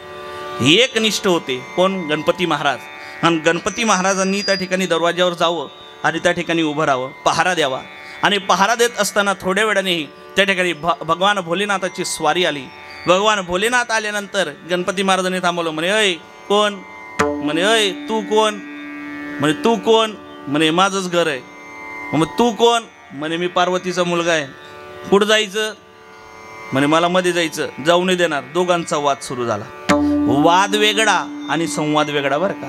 एक निष्ठ होते, कोण? गणपती महाराज. आणि गणपती महाराजांनी त्या ठिकाणी दरवाज्यावर जावं आणि त्या ठिकाणी उभं राहावं, पहारा द्यावा. आणि पहारा देत असताना थोड्या वेळाने त्या ठिकाणी भगवान भोलेनाथाची स्वारी आली. भगवान भोलेनाथ आल्यानंतर गणपती महाराजांनी थांबवलं. म्हणे अय कोण? म्हणे अय तू कोण? म्हणे तू कोण? म्हणे माझंच घर आहे. मग तू कोण? म्हणे मी पार्वतीचा मुलगा आहे. कुठं जायचं? म्हणे मला मध्ये जायचं. जाऊ नाही देणार. दोघांचा वाद सुरू झाला. वाद वेगळा आणि संवाद वेगळा बरं का.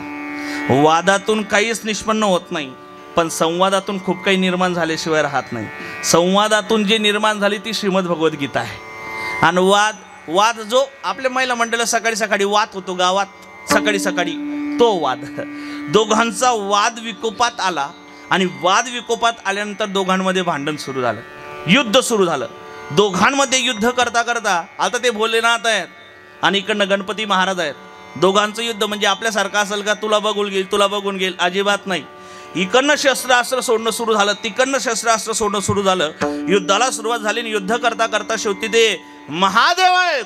वादातून काहीच निष्पन्न होत नाही, पण संवादातून खूप काही निर्माण झाल्याशिवाय राहत नाही. संवादातून जे निर्माण झाली ती श्रीमद भगवद्गीता आहे. आणि वाद जो आपल्या महिला मंडळाला सकाळी सकाळी वाद होतो गावात सकाळी सकाळी, तो वाद. दोघांचा वाद विकोपात आला आणि वाद विकोपात आल्यानंतर दोघांमध्ये भांडण सुरू झालं, युद्ध सुरू झालं. दोघांमध्ये युद्ध करता करता आता ते भोलेनाथ आहेत आणि इकडनं गणपती महाराज आहेत. दोघांचं युद्ध म्हणजे आपल्यासारखं असेल का तुला बघून घेईल तुला बघून घेईल, अजिबात नाही. इकडनं शस्त्रास्त्र सोडणं सुरू झालं, तिकडनं शस्त्रास्त्र सोडणं सुरू झालं. युद्धाला सुरुवात झाली आणि युद्ध करता करता शेवटी ते महादेव आहेत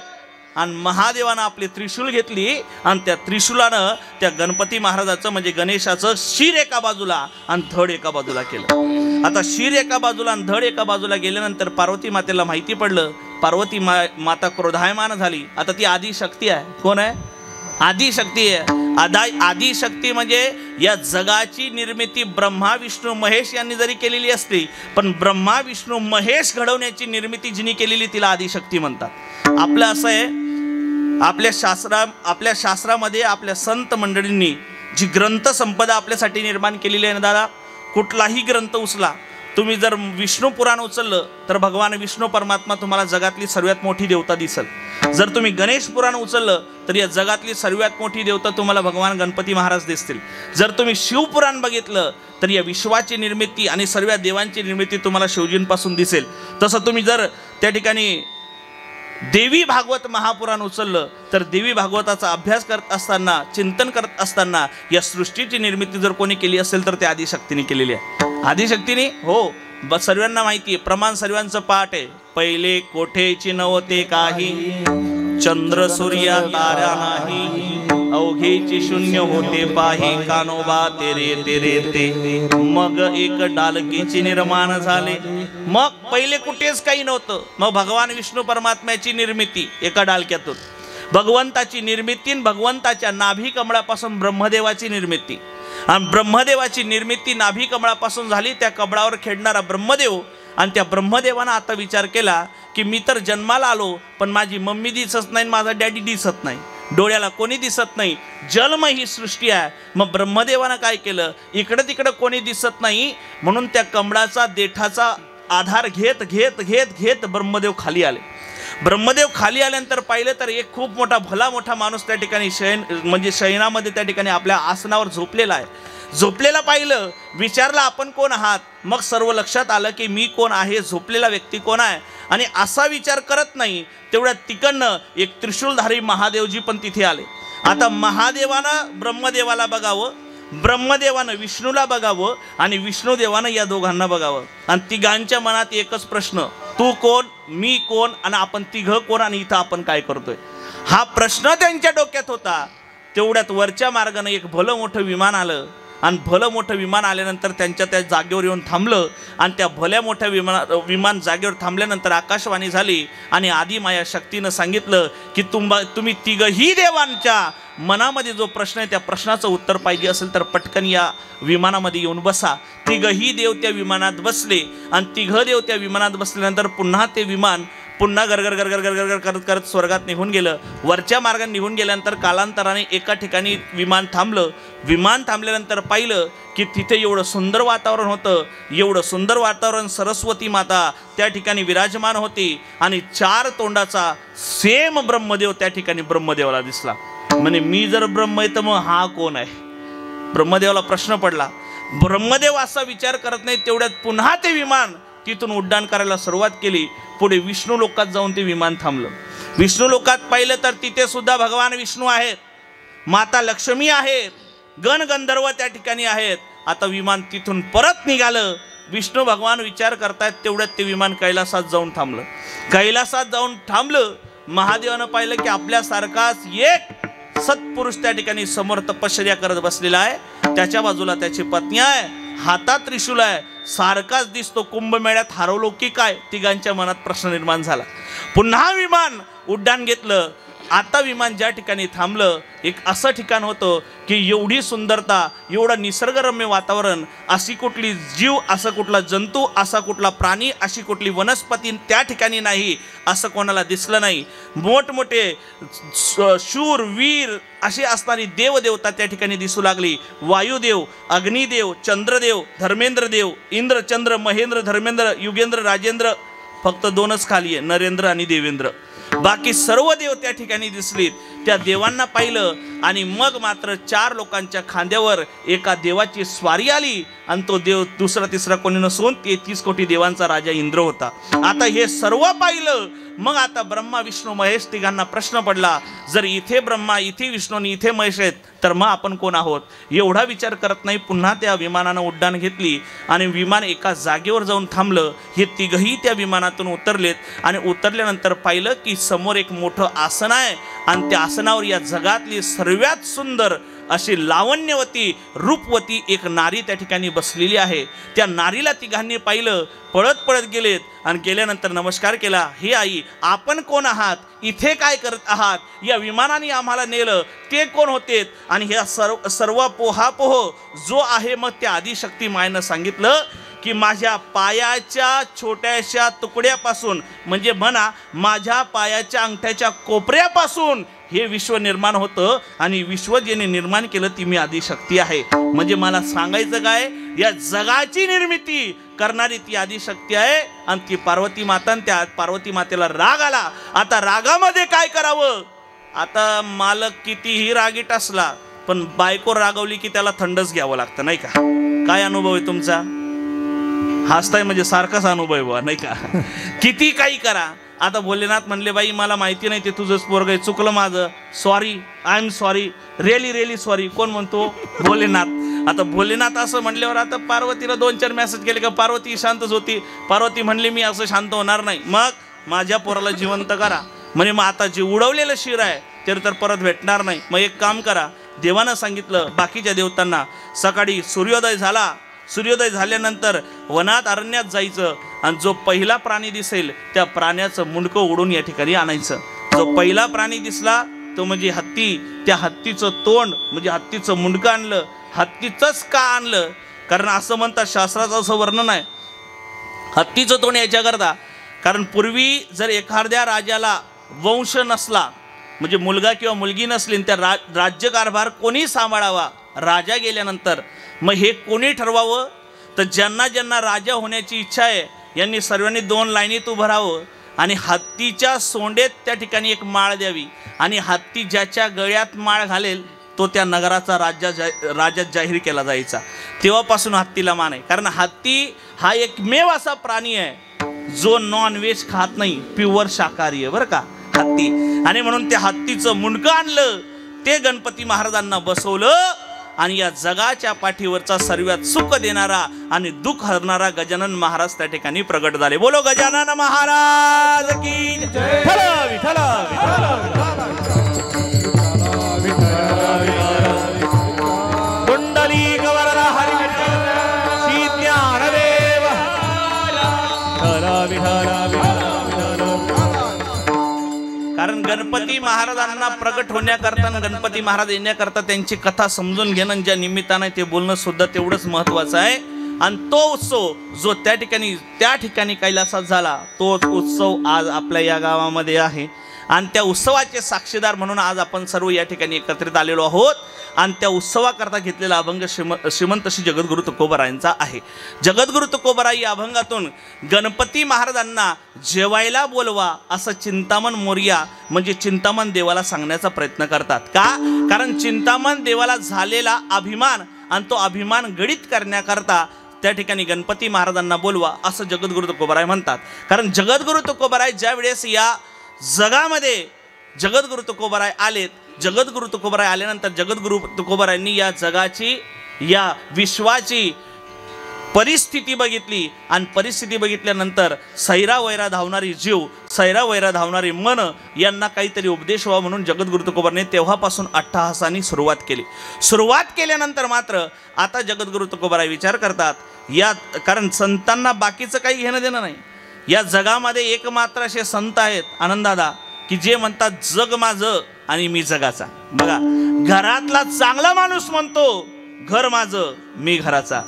आणि महादेवानं आपली त्रिशूल घेतली आणि त्या त्रिशूलानं त्या गणपती महाराजाचं म्हणजे गणेशाचं शिर एका बाजूला आणि धड एका बाजूला केलं. आता शिर एका बाजूला आणि धड एका बाजूला गेल्यानंतर पार्वती मातेला माहिती पडलं. पार्वती माता क्रोधायमान झाली. आता ती आदिशक्ती आहे. कोण आहे? आदिशक्ती आहे. आदिशक्ती म्हणजे या जगाची निर्मिती ब्रह्मा विष्णू महेश यांनी जरी केलेली असली पण ब्रह्मा विष्णू महेश घडवण्याची निर्मिती जिनी केलेली तिला आदिशक्ती म्हणतात. आपलं असं आहे, आपल्या शास्त्रामध्ये आपल्या संत मंडळींनी जी ग्रंथ संपदा आपल्यासाठी निर्माण केलेली आहे ना दादा, कुठलाही ग्रंथ उचला तुम्ही, जर विष्णू पुराण उचललं तर भगवान विष्णू परमात्मा तुम्हाला जगातली सर्वात मोठी देवता दिसल. जर तुम्ही गणेश पुराण उचललं तर या जगातली सर्वात मोठी देवता तुम्हाला भगवान गणपती महाराज दिसतील. जर तुम्ही शिवपुराण बघितलं तर या विश्वाची निर्मिती आणि सर्व देवांची निर्मिती तुम्हाला शिवजींपासून दिसेल. तसं तुम्ही जर त्या ठिकाणी देवी भागवत महापुराण उचललं तर देवी भागवताचा अभ्यास करत असताना चिंतन करत असताना या सृष्टीची निर्मिती जर कोणी केली असेल तर त्या आदिशक्तीने केलेली आहे. आदिशक्तीने हो सर्वांना माहिती आहे, प्रमाण सर्वांचं पाठ आहे. पहिले कोठेची नव्हते काही, चंद्र सूर्या तारा नाही, अवघेची शून्य होते पाही, कानोबा तेरे तेरे ते, मग एक डालकीची निर्माण झाले. मग पहिले कुठेच काही नव्हतं, मग भगवान विष्णू परमात्म्याची निर्मिती एका डालक्यातून, भगवंताची निर्मिती, भगवंताच्या नाभी कमळापासून ब्रह्मदेवाची निर्मिती, आणि ब्रह्मदेवाची निर्मिती नाभी कमळापासून झाली. त्या कमळावर खेळणारा ब्रह्मदेव, आणि त्या ब्रह्मदेवानं आता विचार केला की मी तर जन्माला आलो पण माझी मम्मी दिसत नाही, माझा डॅडी दिसत नाही, डोळ्याला कोणी दिसत नाही, जन्म ही सृष्टी आहे. मग ब्रह्मदेवानं काय केलं, इकडं तिकडं कोणी दिसत नाही म्हणून त्या कमळाचा देठाचा आधार घेत घेत घेत घेत ब्रह्मदेव खाली आले. ब्रह्मदेव खाली आल्यानंतर पाहिलं तर एक खूप मोठा भला मोठा माणूस त्या ठिकाणी शयनामध्ये त्या ठिकाणी आपल्या आसनावर झोपलेला आहे. झोपलेला पाहिलं, विचारलं आपण कोण आहात, मग सर्व लक्षात आलं की मी कोण आहे, झोपलेला व्यक्ती कोण आहे. आणि असा विचार करत नाही तेवढ्या तिकडनं एक त्रिशूलधारी महादेवजी पण तिथे आले. आता महादेवानं ब्रह्मदेवाला बघावं, ब्रह्मदेवानं विष्णूला बघावं आणि विष्णुदेवानं या दोघांना बघावं. आणि तिघांच्या मनात एकच प्रश्न, तू कोण, मी कोण आणि आपण तिघं कोण आणि इथं आपण काय करतोय, हा प्रश्न त्यांच्या डोक्यात होता. तेवढ्यात वरच्या मार्गाने एक भलं मोठं विमान आलं आणि भलं मोठं विमान आल्यानंतर त्यांच्या त्या जागेवर येऊन थांबलं. आणि त्या भल्या मोठ्या विमान जागेवर थांबल्यानंतर आकाशवाणी झाली आणि आदिमाया शक्तीनं सांगितलं की तुम्ही तिघही देवांच्या मनामध्ये जो प्रश्न आहे त्या प्रश्नाचं उत्तर पाहिजे असेल तर पटकन या विमानामध्ये येऊन बसा. तिघही देव त्या विमानात बसले आणि तिघं देव त्या विमानात बसल्यानंतर पुन्हा ते विमान पुन्हा गरगर गरगर गरगर करत करत स्वर्गात निघून गेलं. वरच्या मार्गाने निघून गेल्यानंतर कालांतराने एका ठिकाणी विमान थांबलं. विमान थांबल्यानंतर पाहिलं की तिथे एवढं सुंदर वातावरण होतं, एवढं सुंदर वातावरण, सरस्वती माता त्या ठिकाणी विराजमान होती आणि 4 तोंडाचा सेम ब्रह्मदेव त्या ठिकाणी ब्रह्मदेवाला दिसला. म्हणजे मी जर ब्रह्म आहे तर मग हा कोण आहे. ब्रह्मदेवाला प्रश्न पडला. ब्रह्मदेव असा विचार करत नाही तेवढ्यात पुन्हा ते विमान तिथून उड्डाण करायला सुरुवात केली. पुढे विष्णू लोकात जाऊन ते विमान थांबलं. विष्णू लोकात पाहिलं तर तिथे सुद्धा भगवान विष्णू आहेत, माता लक्ष्मी आहेत, गण गंधर्व त्या ठिकाणी आहेत. आता विमान तिथून परत निघालं. विष्णू भगवान विचार करतायत तेवढ्यात ते विमान कैलासात जाऊन थांबलं. कैलासात जाऊन थांबलं. महादेवानं पाहिलं की आपल्यासारखाच एक सत्पुरुष त्या ठिकाणी समोर तपश्चर्या करत बसलेला आहे. त्याच्या बाजूला त्याची पत्नी आहे, हातात त्रिशूल आहे, सारखाच दिसतो. कुंभमेळ्यात हरवलो की काय, तिघांच्या मनात प्रश्न निर्माण झाला. पुन्हा विमान उड्डाण घेतलं. आता विमान ज्या ठिकाणी थांबलं एक असं ठिकाण होतं की एवढी सुंदरता, एवढं निसर्गरम्य वातावरण, अशी कुठली जीव, असा कुठला जंतू, असा कुठला प्राणी, अशी कुठली वनस्पती त्या ठिकाणी नाही असं कोणाला दिसलं नाही. मोठमोठे शूर वीर अशी असणारी देवदेवता त्या ठिकाणी दिसू लागली. वायुदेव, अग्निदेव, चंद्रदेव, धर्मेंद्रदेव, इंद्र, चंद्र, महेंद्र, धर्मेंद्र, युगेंद्र, राजेंद्र, फक्त 2च खाली आहे, नरेंद्र आणि देवेंद्र. बाकी सर्व देव त्या ठिकाणी दिसलीत. त्या देवांना पाहिलं आणि मग मात्र 4 लोकांच्या खांद्यावर एका देवाची स्वारी आली आणि तो देव दुसरा तिसरा कोणी नसून 33 कोटी देवांचा राजा इंद्र होता. आता हे सर्व पाहिलं. मग आता ब्रह्मा विष्णू महेश तिघांना प्रश्न पडला, जर इथे ब्रह्मा, इथे विष्णू आणि इथे महेश आहेत तर मग आपण कोण आहोत? एवढा विचार करत नाही पुन्हा त्या विमानानं उड्डाण घेतली आणि विमान एका जागेवर जाऊन थांबलं. हे तिघही त्या विमानातून उतरलेत आणि उतरल्यानंतर पाहिलं की समोर एक मोठं आसन आहे आणि त्या आसनावर या जगातली सर्वात सुंदर अशी लावण्यवती रूपवती एक नारी त्या ठिकाणी बसलेली आहे. त्या नारीला तिघांनी पाहिलं, पळत पळत गेलेत आणि गेल्यानंतर नमस्कार केला. हे आई, आपण कोण आहात? इथे काय करत आहात? या विमानाने आम्हाला नेलं, ते कोण होते? आणि ह्या सर्व पोहापोह जो आहे मग त्या आदिशक्ती मायनं सांगितलं की माझ्या पायाच्या छोट्याशा तुकड्यापासून, म्हणजे म्हणा माझ्या पायाच्या अंगठ्याच्या कोपऱ्यापासून हे विश्व निर्माण होतं आणि विश्व ज्याने निर्माण केलं ती मी आदिशक्ती आहे. म्हणजे मला सांगायचं काय, या जगाची निर्मिती करणारी ती आदिशक्ती आहे आणि ती पार्वती माता. आणि त्या पार्वती मातेला राग आला. आता रागामध्ये काय करावं? आता मालक कितीही रागीट असला पण बायको रागवली की त्याला थंडच घ्यावं लागतं, नाही का? काय अनुभव आहे तुमचा? हसताय म्हणजे सारखाच अनुभव आहे, नाही का? किती काही करा. आता भोलेनाथ म्हणले, बाई मला माहिती नाही ते तुझंच पोरग आहे, चुकलं माझं, sorry, I am sorry, really sorry. कोण म्हणतो? भोलेनाथ. आता भोलेनाथ असं म्हणल्यावर आता पार्वतीला 2-4 मेसेज केले का पार्वती शांतच होती. पार्वती म्हणली मी असं शांत होणार नाही, मग माझ्या पोराला जिवंत करा. म्हणजे मग आता जे उडवलेलं शिर आहे ते तर परत भेटणार नाही. मग एक काम करा, देवानं सांगितलं बाकीच्या देवतांना, सकाळी सूर्योदय झाला, सूर्योदय झाल्यानंतर वनात अरण्यात जायचं आणि जो पहिला प्राणी दिसेल त्या प्राण्याचं मुंडकं उडून या ठिकाणी आणायचं. जो पहिला प्राणी दिसला तो म्हणजे हत्ती, त्या हत्तीचं तोंड म्हणजे हत्तीचं मुंडकं आणलं. हत्तीचंच का आणलं? कारण असं म्हणतात, शास्त्राचं असं वर्णन आहे हत्तीचं तोंड याच्याकरता, कारण पूर्वी जर एखाद्या राजाला वंश नसला, म्हणजे मुलगा किंवा मुलगी नसली, त्या राज्यकारभार कोणी सांभाळावा राजा गेल्यानंतर, मग हे कोणी ठरवावं? तर ज्यांना ज्यांना राजा होण्याची इच्छा आहे यांनी सर्वांनी 2 लाईनीत उभं राहावं आणि हत्तीच्या सोंडेत त्या ठिकाणी एक माळ द्यावी आणि हत्ती ज्याच्या गळ्यात माळ घालेल तो त्या नगराचा राजा जाहीर केला जायचा. तेव्हापासून हत्तीला मान आहे. कारण हत्ती हा एकमेव असा प्राणी आहे जो नॉनव्हेज खात नाही, प्युअर शाकाहारी आहे बरं का हत्ती. आणि म्हणून त्या हत्तीचं मुंडकं आणलं, ते गणपती महाराजांना बसवलं आणि या जगाच्या पाठीवरचा सर्वात सुख देणारा आणि दुःख हरणारा गजानन महाराज त्या ठिकाणी प्रगट झाले. बोलो गजानन महाराज की जय. कुंडली गवरला हरी श्री ज्ञानदेव कारण गणपती महाराजांना प्रगट होण्याकरता, गणपती महाराज येण्याकरता त्यांची कथा समजून घेणं ज्या निमित्तानं ते बोलणं सुद्धा तेवढंच महत्त्वाचं आहे. आणि तो उत्सव जो त्या ठिकाणी कैलासात झाला, तो उत्सव आज आपल्या या गावामध्ये आहे. आणि त्या उत्सवाचे साक्षीदार म्हणून आज आपण सर्व या ठिकाणी एकत्रित आलेलो आहोत. आणि त्या उत्सवाकरता घेतलेला अभंग श्रीमंत श्री जगद्गुरु तुकोबारायांचा आहे. जगद्गुरु तुकोबाराई या अभंगातून गणपती महाराजांना जेवायला बोलवा असं चिंतामण मोरया म्हणजे चिंतामण देवाला सांगण्याचा प्रयत्न करतात. का? कारण चिंतामण देवाला झालेला अभिमान आणि तो अभिमान गडित करण्याकरता त्या ठिकाणी गणपती महाराजांना बोलवा असं जगद्गुरु तुकोबाराय म्हणतात. कारण जगद्गुरु तुकोबाराय ज्या वेळेस या जगामध्ये जगद्गुरु तुकोबाराय आलेत, जगद्गुरु तुकोबाराय आल्यानंतर जगद्गुरु तुकोबारायांनी या जगाची, या विश्वाची परिस्थिती बघितली आणि परिस्थिती बघितल्यानंतर सैरा वैरा धावणारी जीव, सैरा वैरा धावणारी मन यांना काहीतरी उपदेश व्हावा म्हणून जगद्गुरु तुकोबारायांनी तेव्हापासून अट्टहासानी सुरुवात केली. सुरुवात केल्यानंतर मात्र आता जगद्गुरु तुकोबाराय विचार करतात या, कारण संतांना बाकीचं काही घेणं देणं नाही. या जगामध्ये एकमात्र असे संत आहेत आनंददादा की जे म्हणतात जग माझं आणि मी जगाचा. बघा, घरातला चांगला माणूस म्हणतो घर माझं मी घराचा,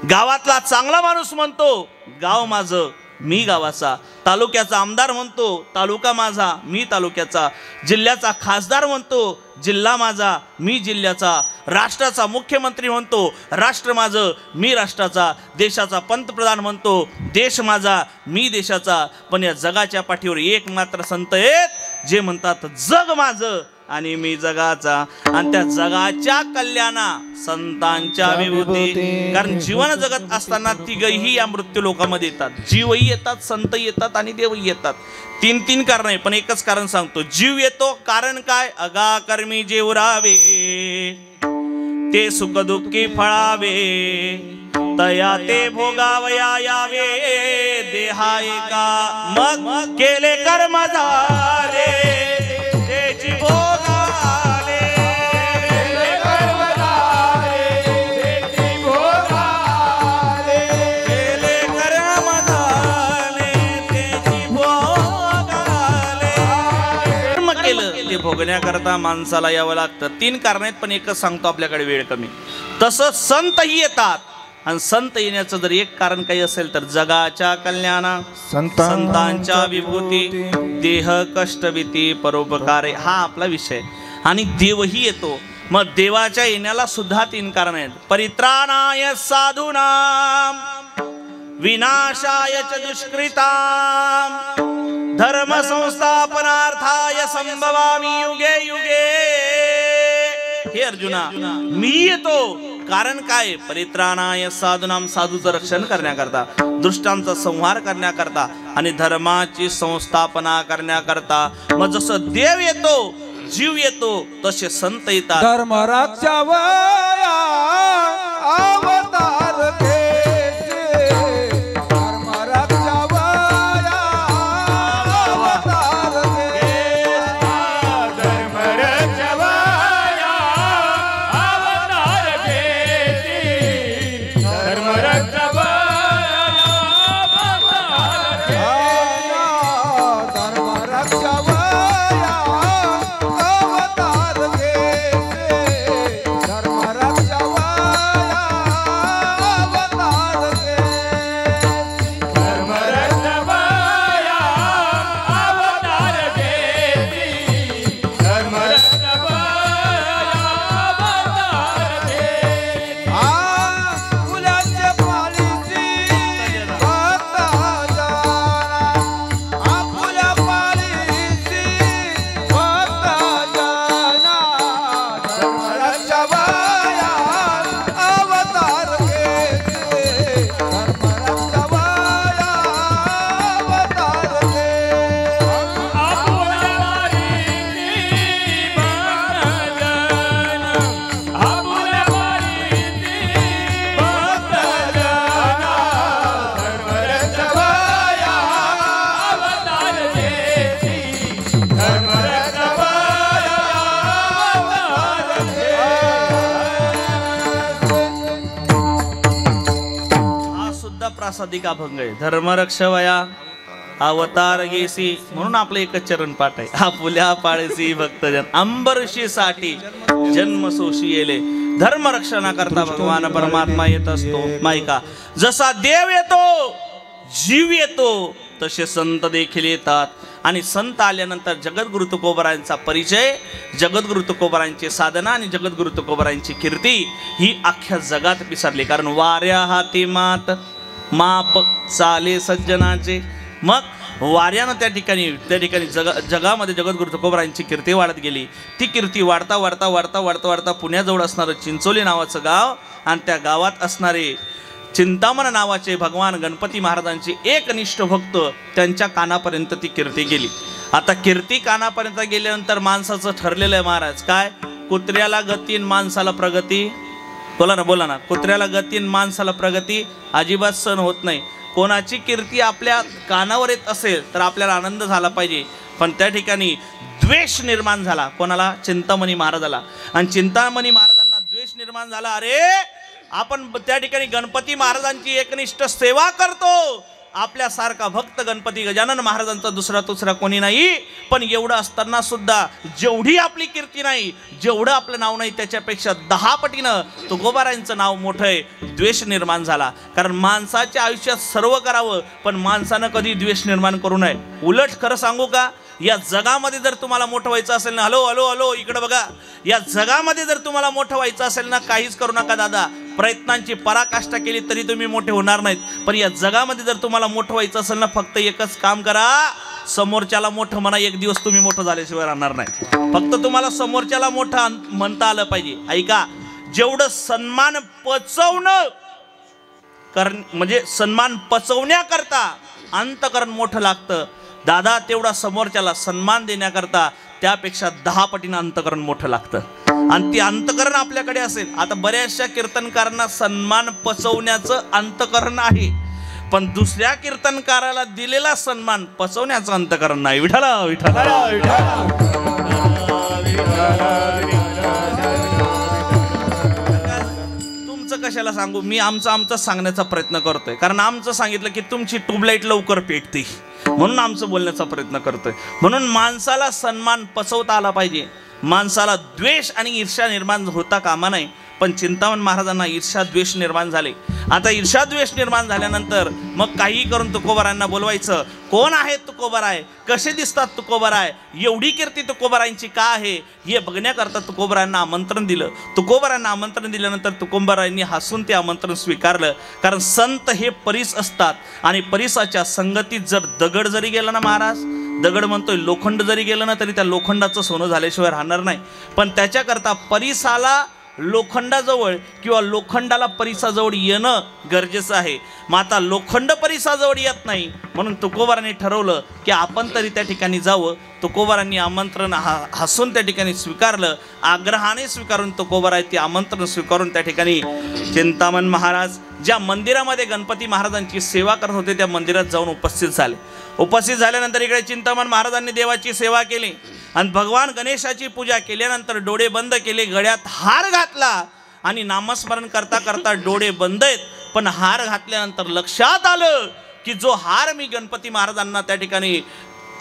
गावातला चांगला माणूस म्हणतो गाव माझं मी गावाचा, तालुक्याचा आमदार म्हणतो तालुका माझा मी तालुक्याचा, जिल्ह्याचा खासदार म्हणतो जिल्हा माझा मी जिल्ह्याचा, राष्ट्राचा मुख्यमंत्री म्हणतो राष्ट्र माझं मी राष्ट्राचा, देशाचा पंतप्रधान म्हणतो देश माझा मी देशाचा. पण या जगाच्या पाठीवर एक मात्र संत आहेत जे म्हणतात जग माझं आणि मी जगाचा, आणि त्या जगाच्या कल्याणा संतांच्या विभूती. कारण जीवन जगत असताना तिघही या मृत्यू लोकामध्ये येतात. जीवही येतात, संतही येतात आणि देवही येतात. तीन तीन कारण आहे, पण एकच कारण सांगतो. जीव येतो कारण काय? अगा कर्मी जीव राहावे, ते सुख दुःखी फळावे, तया ते भोगावया यावे, देहा एका मग केले कर्म झाले, त्याची भोगाले,
कर्म झाले, त्याची भोगाले.
केले कर्म झाले, त्याची भोगाले. कर्म केलं ते भोगण्याकरता माणसाला यावं लागतं. तीन कारण आहेत, पण एकच सांगतो, आपल्याकडे वेळ कमी. तसं संतही येतात, आणि संत येण्याचं जर एक कारण काही असेल तर जगाच्या कल्याणा संतांच्या विभूती, देह कष्टभीती परोपकारे, हा आपला विषय. आणि देवही येतो. मग देवाच्या येण्याला सुद्धा तीन कारण आहेत. परित्राणाय साधूनाम, विनाशाय च दुष्कृताम, धर्म संस्थापनार्थाय संभवामि युगे युगे. हे अर्जुना, मी येतो कारण काय? परित्राणाय साधूनाम, साधूचं रक्षण करण्याकरता, दुष्टांचा संहार करण्याकरता आणि धर्माची संस्थापना करण्याकरता. मग जसं देव येतो, जीव येतो, तसे संत येतात.
धर्म रक्षावया अवतार घेते, धर्म रक्षावया अवतार घेते, धर्म रक्षावया अवतार घेते, धर्म रक्षावया अवतार घेते, धर्म रक्षावया अवतार घेते, धर्म रक्षावया अवतार घेते, धर्म रक्षावया अवतार घेते, धर्म रक्षावया अवतार घेते. फुलाच्या पाळीची भक्त जाना, फुला पाळीची भक्त जाना, धर्म रक्षावया अवतार घेते, धर्म रक्षावया अवतार घेते. फुला पाळीची भक्त जाना, फुला पाळीची भक्त जाना, धर्म रक्षावया अवतार घेते, धर्म रक्षावया अवतार घेते.
हा सुद्धा प्रासादिक अभंग आहे. धर्मरक्षवया अवतार घेसी, म्हणून आपलं एकच चरण पाठ आहे. आपुल्या पाळसी भक्तजन अंबरशीसाठी जन्म सोशी येले. धर्मरक्षणाकरता भगवान परमात्मा येत असतो. मायका, जसा देव येतो, जीव येतो, तसे संत देखील येतात. आणि संत आल्यानंतर जगद्गुरु तुकोबरायांचा परिचय, जगद्गुरु तुकोबरायांची साधना आणि जगद्गुरु तुकोबरायांची कीर्ती ही अख्ख्या जगात पिसरली. कारण वाऱ्या हाती मात माप चाले सज्जनाचे. मग वाऱ्यानं त्या ठिकाणी जगामध्ये जगद्गुरु तुकोबरायांची कीर्ती वाढत गेली. ती कीर्ती वाढता वाढता वाढता वाढता वाढता पुण्याजवळ असणारं चिंचोली नावाचं गाव, आणि त्या गावात असणारे चिंतामण नावाचे भगवान गणपती महाराजांचे एकनिष्ठ भक्त, त्यांच्या कानापर्यंत ती कीर्ती गेली. आता कीर्ती कानापर्यंत गेल्यानंतर माणसाचं ठरलेलं आहे महाराज काय? कुत्र्याला गती माणसाला प्रगती. बोला ना, कुत्र्याला गती माणसाला प्रगती अजिबात सहन होत नाही. कोणाची कीर्ती आपल्या कानावर येत असेल तर आपल्याला आनंद झाला पाहिजे, पण त्या ठिकाणी द्वेष निर्माण झाला. कोणाला? चिंतामणी महाराजाला. आणि चिंतामणी महाराजांना द्वेष निर्माण झाला. अरे आपण त्या ठिकाणी गणपती महाराजांची एकनिष्ठ सेवा करतो, आपल्यासारखा भक्त गणपती गजानन महाराजांचा दुसरा कोणी नाही. पण एवढं असताना सुद्धा जेवढी आपली कीर्ती नाही, जेवढं आपलं नाव नाही, त्याच्यापेक्षा 10 पटीनं तुकोबारायांचं नाव मोठं आहे. द्वेष निर्माण झाला. कारण माणसाच्या आयुष्यात सर्व करावं, पण माणसानं कधी द्वेष निर्माण करू नये. उलट खरं सांगू का, या जगामध्ये जर तुम्हाला मोठं व्हायचं असेल ना, हॅलो हॅलो हॅलो इकडे बघा, या जगामध्ये जर तुम्हाला मोठं व्हायचं असेल ना, काहीच करू नका दादा. प्रयत्नांची पराकाष्ठा केली तरी तुम्ही मोठे होणार नाहीत. पण या जगामध्ये जर तुम्हाला मोठं व्हायचं असेल ना, फक्त एकच काम करा, समोरच्याला मोठं म्हणा, एक दिवस तुम्ही मोठं झाल्याशिवाय राहणार नाही. फक्त तुम्हाला समोरच्याला मोठं म्हणता आलं पाहिजे. ऐका, जेवढं सन्मान पचवणं कारण म्हणजे सन्मान पचवण्याकरता अंतकरण मोठं लागतं दादा, तेवढा समोरच्याला सन्मान देण्याकरता त्यापेक्षा 10 पटीनं अंतकरण मोठं लागतं. आणि ते अंतकरण आपल्याकडे असेल. आता बऱ्याचशा कीर्तनकारांना सन्मान पचवण्याचं अंतकरण आहे, पण दुसऱ्या कीर्तनकाराला दिलेला सन्मान पचवण्याचं अंतकरण नाही. विठ्ठला विठ्ठला तुमचं कशाला सांगू मी, आमचं सांगण्याचा प्रयत्न करतोय. कारण आमचं सांगितलं की तुमची ट्यूबलाईट लवकर पेटते, म्हणून आमचं बोलण्याचा प्रयत्न करतोय. म्हणून माणसाला सन्मान पचवता आला पाहिजे. माणसाला द्वेष आणि ईर्ष्या निर्माण होता कामा नये. पण चिंतामण महाराजांना ईर्ष्या द्वेष निर्माण झाले. आता ईर्ष्या द्वेष निर्माण झाल्यानंतर मग काही करून तुकोबारायांना बोलवायचं. कोण आहे तुकोबाराय, कसे दिसतात तुकोबाराय, एवढी कीर्ती तुकोबारायांची का आहे हे बघण्याकरता तुकोबारायांना आमंत्रण दिलं. तुकोबारायांना आमंत्रण दिल्यानंतर तुकोबारायांनी हसून ते आमंत्रण स्वीकारलं. कारण संत हे परीस असतात आणि परीसाच्या संगतीत जर दगड जरी गेला ना महाराज, दगड म्हणतोय लोखंड जरी गेलं ना तरी त्या लोखंडाचं सोनं झाल्याशिवाय राहणार नाही. पण त्याच्याकरता परीसाला लोखंडाजवळ किंवा लोखंडाला परिसाजवळ येणं गरजेचं आहे. मग आता लोखंड परिसाजवळ येत नाही, म्हणून तुकोबारांनी ठरवलं की आपण तरी त्या ठिकाणी जावं. तुकोबारांनी आमंत्रण हसून त्या ठिकाणी स्वीकारलं. आग्रहाने स्वीकारून तुकोबाराय ते आमंत्रण स्वीकारून त्या ठिकाणी चिंतामण महाराज ज्या मंदिरामध्ये गणपती महाराजांची सेवा करत होते त्या मंदिरात जाऊन उपस्थित झाले. उपस्थित झाल्यानंतर इकडे चिंतामण महाराजांनी देवाची सेवा केली आणि भगवान गणेशाची पूजा केल्यानंतर डोळे बंद केले, गळ्यात हार घातला आणि नामस्मरण करता करता डोळे बंद आहेत. पण हार घातल्यानंतर लक्षात आलं की जो हार मी गणपती महाराजांना त्या ठिकाणी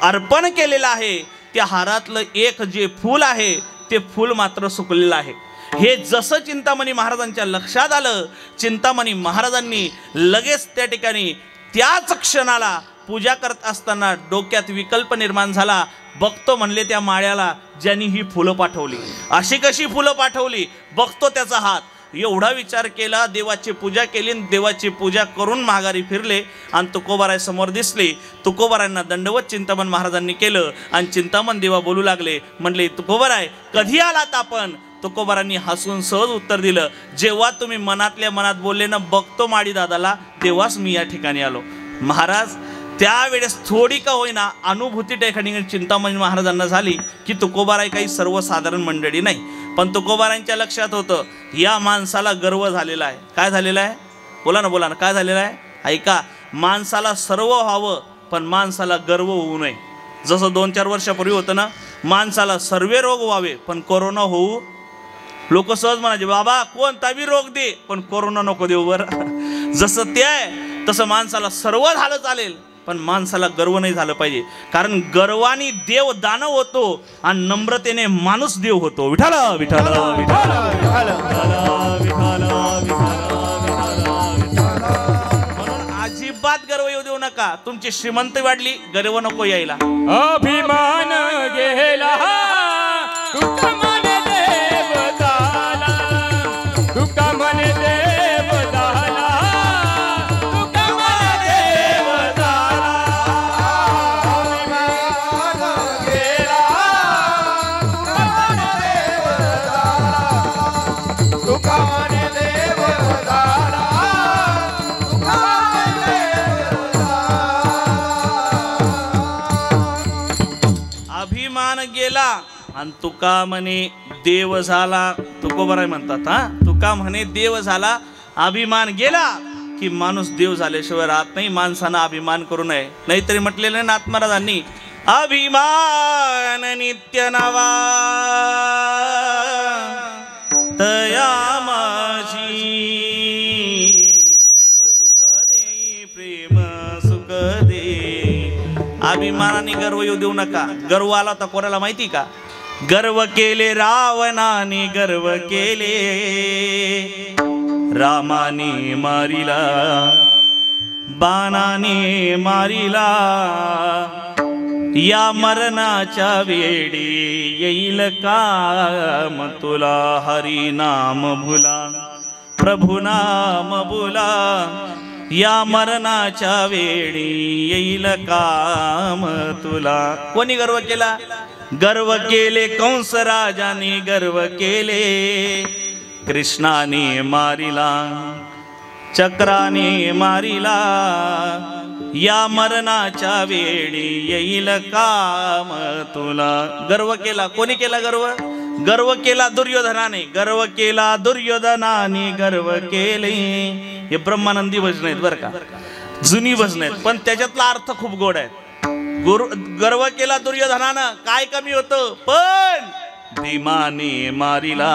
अर्पण केलेला आहे त्या हारातलं एक जे फूल आहे ते फूल मात्र सुकलेलं आहे. हे जसं चिंतामणी महाराजांच्या लक्षात आलं, चिंतामणी महाराजांनी लगेच त्या ठिकाणी त्याच क्षणाला पूजा करत असताना डोक्यात विकल्प निर्माण झाला. बघतो म्हणले त्या माळ्याला ज्यांनी ही फुलं पाठवली, अशी कशी फुलं पाठवली, बघतो त्याचा हात. एवढा विचार केला, देवाची पूजा केली, देवाची पूजा करून माघारी फिरले आणि तुकोबाराय समोर दिसले. तुकोबारायांना दंडवत चिंतामण महाराजांनी केलं आणि चिंतामण देवा बोलू लागले. म्हणले तुकोबाराय कधी आलात आपण. तुकोबारांनी हसून सहज उत्तर दिलं, जेव्हा तुम्ही मनातल्या मनात बोलले ना बघतो माडी दादाला, तेव्हाच मी या ठिकाणी आलो. महाराज त्यावेळेस थोडी का होईना अनुभूती त्या ठिकाणी चिंतामणी महाराजांना झाली की तुकोबाराय काही सर्वसाधारण मंडळी नाही. पण तुकोबारायांच्या लक्षात होतं या माणसाला गर्व झालेला आहे. काय झालेला आहे, बोला ना काय झालेलं आहे. ऐका, माणसाला सर्व व्हावं पण माणसाला गर्व होऊ नये. जसं 2-4 वर्षापूर्वी होतं ना, माणसाला सर्व रोग व्हावे पण कोरोना होऊ. लोक सहज म्हणायचे बाबा कोणता बी रोग दे पण कोरोना नको देऊ. बरं जसं ते आहे तसं माणसाला सर्व झालं चालेल पण माणसाला गर्व नाही झालं पाहिजे. कारण गर्वाने देव दानव होतो आणि नम्रतेने माणूस देव होतो. विठाला विठाला विठाला म्हणून अजिबात गर्व येऊ देऊ नका. तुमची श्रीमंती वाढली गर्व नको यायला.
अभिमान गेला तुका म्हणे देव झाला, तुका म्हणे देव झाला, तुका म्हणे देव झाला. अभिमान गेला तुका म्हणे देव झाला, तुका म्हणे देव झाला.
अभिमान गेला आणि तुका म्हणे देव झाला. तुकोबाराय म्हणतात हा, तुका म्हणे देव झाला. अभिमान गेला की माणूस देव झाल्याशिवाय राहत नाही. माणसानं अभिमान करू नये. नाहीतरी म्हटलेलं नाथ महाराजांनी अभिमान नित्य नवा तया माझी प्रेम सुख दे, प्रेम सुख दे. अभिमानाने गर्व येऊ देऊ नका. गर्व आला तर कोणाला माहिती का, गर्व केले रावणाने, गर्व केले रामाने मारिला, बाणाने मारिला. या मरणाच्या वेळी येईल काम तुला, हरी नाम भुला, प्रभु नाम बोला. या मरणाच्या वेळी येईल काम तुला. कोणी गर्व केला? गर्व केले कंस राजाने गर्व केले, कृष्णाने मारिला चक्राने मारिला. या मरणाच्या वेळी येईल काम तुला. गर्व केला. कोणी केला गर्व? गर्व केला दुर्योधनाने. गर्व केला दुर्योधनाने गर्व केले. हे ब्रह्मानंदी भजन आहेत बरं का, जुनी भजन आहेत, पण त्याच्यातला अर्थ खूप गोड आहे. गर्व केला दुर्योधनानं, काय कमी होतं? पण भीमाने मारिला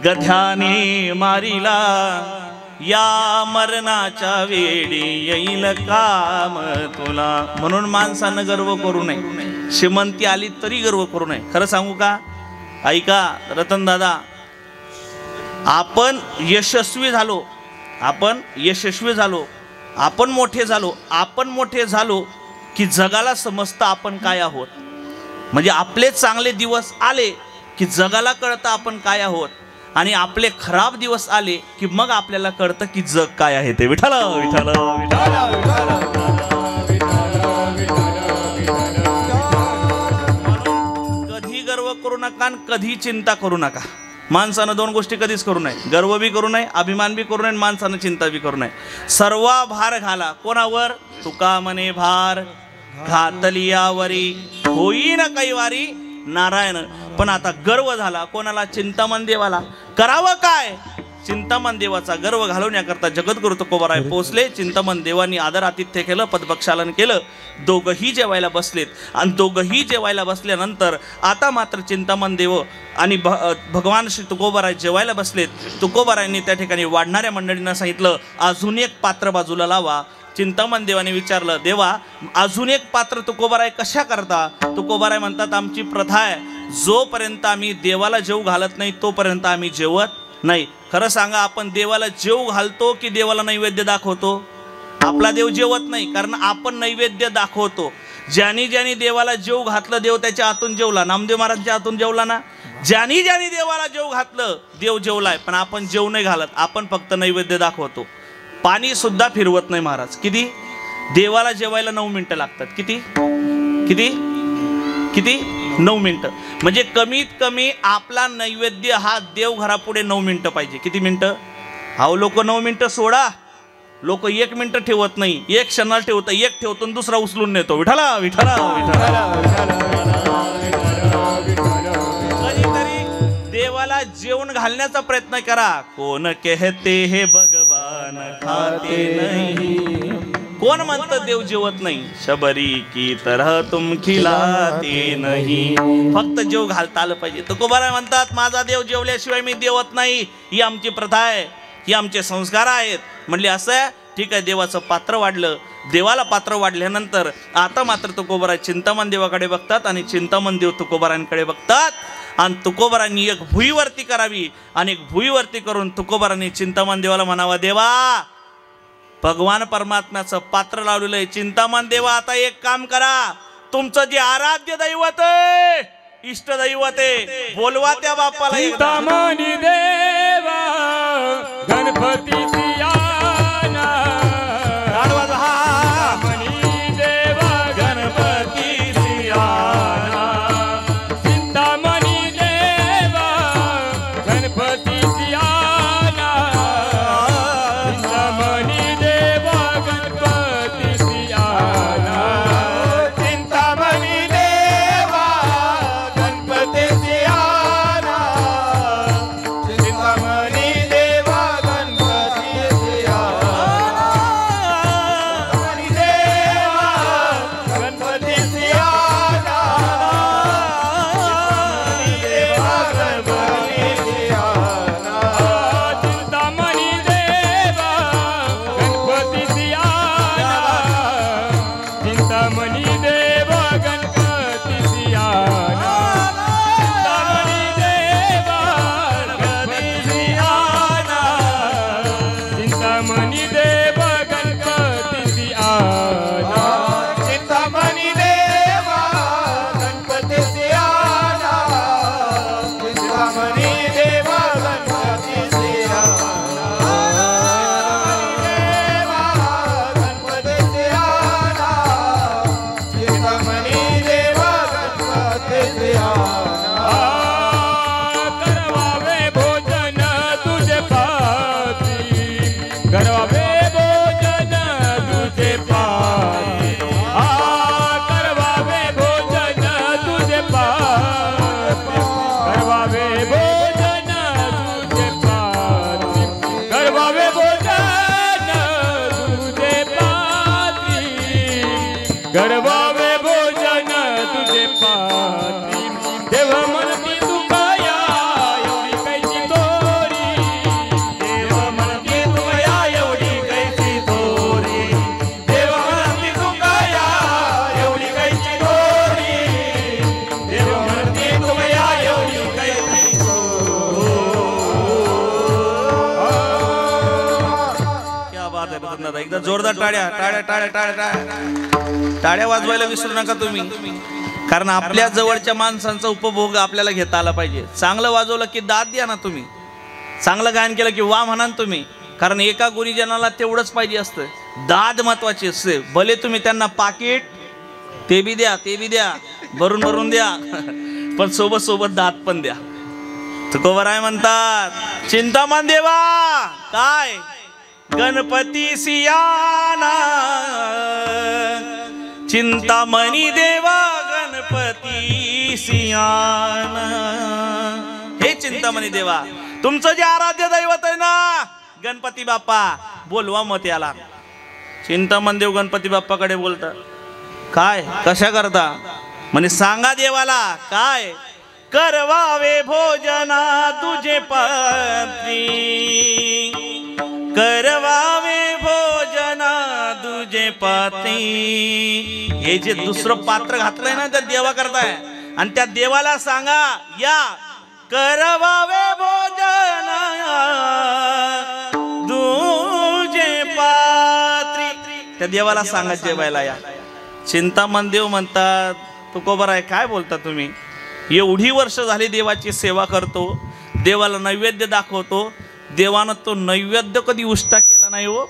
गध्याने मारिला. या मरणाच्या वेळी येईल काम तुला. म्हणून माणसानं गर्व करू नये. श्रीमंती आली तरी गर्व करू नये. खरं सांगू का? ऐका रतन दादा, आपण यशस्वी झालो, आपण यशस्वी झालो, आपण मोठे झालो, आपण मोठे झालो की जगाला समजतं आपण काय आहोत. म्हणजे आपले चांगले दिवस आले की जगाला कळतं आपण काय आहोत, आणि आपले खराब दिवस आले की मग आपल्याला कळतं की जग काय आहे ते. विठ्ठल विठ्ठल विठ्ठल. कधी गर्व करू नका आणि कधी चिंता करू नका. माणसानं दोन गोष्टी कधीच करू नये. गर्व बी करू नये, अभिमान बी करू नये, माणसानं चिंता बी करू नये. सर्व भार घाला कोणावर? तुका मने भार घातलियावरी होईन कैवारी नारायण. पण आता गर्व झाला कोणाला? चिंतामण देवाला. करावं काय? चिंतामण देवाचा गर्व घालवण्याकरता जगद्गुरु तुकोबाराय पोचले. चिंतामण देवानी आदर आतिथ्य केलं, पदप्रक्षालन केलं. दोघंही जेवायला बसलेत, आणि दोघंही जेवायला बसल्यानंतर आता मात्र चिंतामण देव आणि भगवान श्री तुकोबाराय जेवायला बसलेत. तुकोबारायांनी त्या ठिकाणी वाढणाऱ्या मंडळींना सांगितलं, अजून एक पात्र बाजूला लावा. चिंतामण देवाने विचारलं, देवा अजून एक पात्र तुकोबाराय कशा करता? तुकोबाराय म्हणतात, आमची प्रथा आहे, जोपर्यंत आम्ही देवाला जेव घालत नाही तोपर्यंत आम्ही जेवत नाही. खरं सांगा, आपण देवाला जेव घालतो की देवाला नैवेद्य दाखवतो? आपला देव जेवत नाही, कारण आपण नैवेद्य दाखवतो. ज्यानी ज्यानी देवाला जेव घातलं देव त्याच्या हातून जेवला. नामदेव महाराजांच्या हातून जेवला ना. ज्यानी ज्यानी देवाला जेव घातलं देव जेवलाय, पण आपण जेव नाही घालत, आपण फक्त नैवेद्य दाखवतो. पाणी सुद्धा फिरवत नाही महाराज. किती? देवाला जेवायला 9 मिनिटं लागतात. किती किती किती? 9 मिनिटं. म्हणजे कमीत कमी आपला नैवेद्य हा देवघरापुढे 9 मिनिटं पाहिजे. किती मिनिटं? अहो लोक 9 मिनिटं सोडा, लोक 1 मिनिटं ठेवत नाही, 1 क्षणाला ठेवतं, 1 ठेवतो आणि दुसरा उचलून नेतो. विठ्ठला विठ्ठला विठ्ठला. कधीतरी देवाला जेवण घालण्याचा प्रयत्न करा. कोण कहते हे भगवान खाते नाही. कोण म्हणतं देव जेवत नाही? शबरी की तरह तुम खिलाते नाही. फक्त जेव घालता आलं पाहिजे. तुकोबाराय म्हणतात, माझा देव जेवल्याशिवाय मी देवत नाही. ही आमची प्रथा आहे, ही आमचे संस्कार आहेत. म्हणले असं आहे, ठीक आहे. देवाचं पात्र वाढलं. देवाला पात्र वाढल्यानंतर आता मात्र तुकोबाराय चिंतामण देवाकडे बघतात, आणि चिंतामण देव तुकोबारायांकडे बघतात. आणि तुकोबारांनी एक भुईवरती करावी, आणि एक भुईवरती करून तुकोबारांनी चिंतामण देवाला म्हणावा, देवा भगवान परमात्म्याचं पात्र लावलेलं आहे. चिंतामण देवा, आता एक काम करा, तुमचं जे आराध्य दैवत आहे, इष्ट दैवत आहे, बोलवा त्या बापाला.
चिंतामणी देवा गणपती सियाना. चिंतामणी देवा गणपती सियाना. चिंतामणी देवा गणपती सियाना. चिंतामणी देवा गणपती सियाना. चिंतामणी देवा गणपती सियाना. चिंतामणी देवा गणपती
दादा एकदा जोरदार टाळ्या टाळ्या टाळ्या टाळ्या टाळ्या टाळ्या वाजवायला विसरू नका तुम्ही, कारण आपल्या जवळच्या माणसांचा उपभोग आपल्याला घेता आला पाहिजे. चांगलं वाजवलं की दाद द्या ना तुम्ही, चांगलं गायन केलं की वा म्हणा तुम्ही, कारण एका गुरुजनाला तेवढंच पाहिजे असतं, दाद महत्वाची असते. भले तुम्ही त्यांना पाकिट ते बी द्या भरून भरून द्या, पण सोबत सोबत दाद पण द्या. तुकोबराय म्हणतात चिंतामण देवा काय गणपती सियाना, चिंतामणी देवा गणपती सियाना. हे चिंतामणी देवा तुमचं जे आराध्य दैवत आहे ना गणपती बाप्पा, बोलवा मत याला. चिंतामण देव गणपती बाप्पाकडे बोलतात, काय कशा करता म्हणे सांगा देवाला काय करवावे भोजना तुझे पात्री, करवावे भोजना तुझे पात्री. हे जे दुसरं पात्र घातलंय ना त्या देवा करताय, आणि त्या देवाला सांगा या करवावे भोजना तुझे पात्री. त्या देवाला सांगा जेवायला या. चिंतामण देव म्हणतात तुकोबराय काय बोलता तुम्ही, एवढी वर्ष झाली देवाची सेवा करतो, देवाला नैवेद्य दाखवतो, देवानं तो नैवेद्य कधी उष्टा केला नाही हो,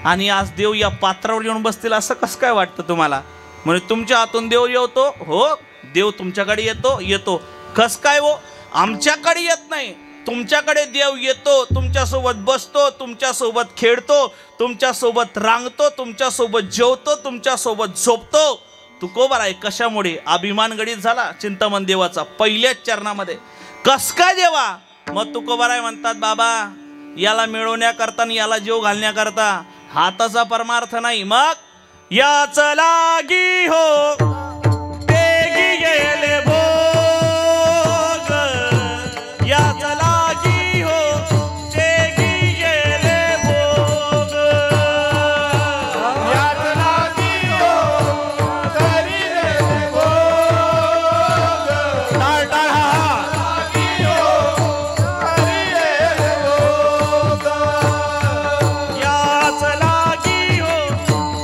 आणि आज देव या पात्रावर येऊन बसतील असं कसं काय वाटतं तुम्हाला. म्हणजे तुमच्या हातून देव येतो हो, देव तुमच्याकडे येतो कस काय हो, आमच्याकडे येत नाही, तुमच्याकडे देव येतो, तुमच्यासोबत बसतो, तुमच्यासोबत खेळतो, तुमच्यासोबत रांगतो, तुमच्यासोबत जेवतो, तुमच्यासोबत झोपतो. तुकोबराय कशामुळे अभिमान गडीत झाला चिंतामण देवाचा पहिल्याच चरणामध्ये. कस काय देवा. मग तुकोबराय म्हणतात बाबा याला मिळवण्याकरता आणि याला जीव घालण्याकरता हाताचा परमार्थ नाही, मग याच लागी हो तेगी गेले भोग, याच लागी हो तेगी गेले भोग,
याच लागी हो तरी रे भोग, टाळ टाळ हा लागी हो तरी रे भोग,
याच लागी हो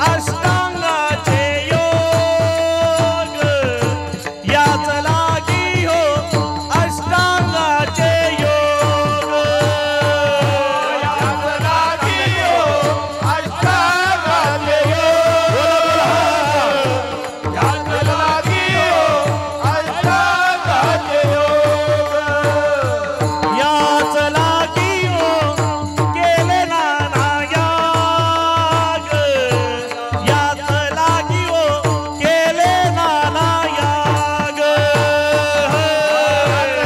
अष्टांगाचे योग, याच लागी हो अष्टांगाचे योग,
याच लागी हो अष्टांगाचे योग, याच लागी हो अष्टांगाचे योग,
याच लागी हो केले नाना याग, याच लागी हो केले नाना याग,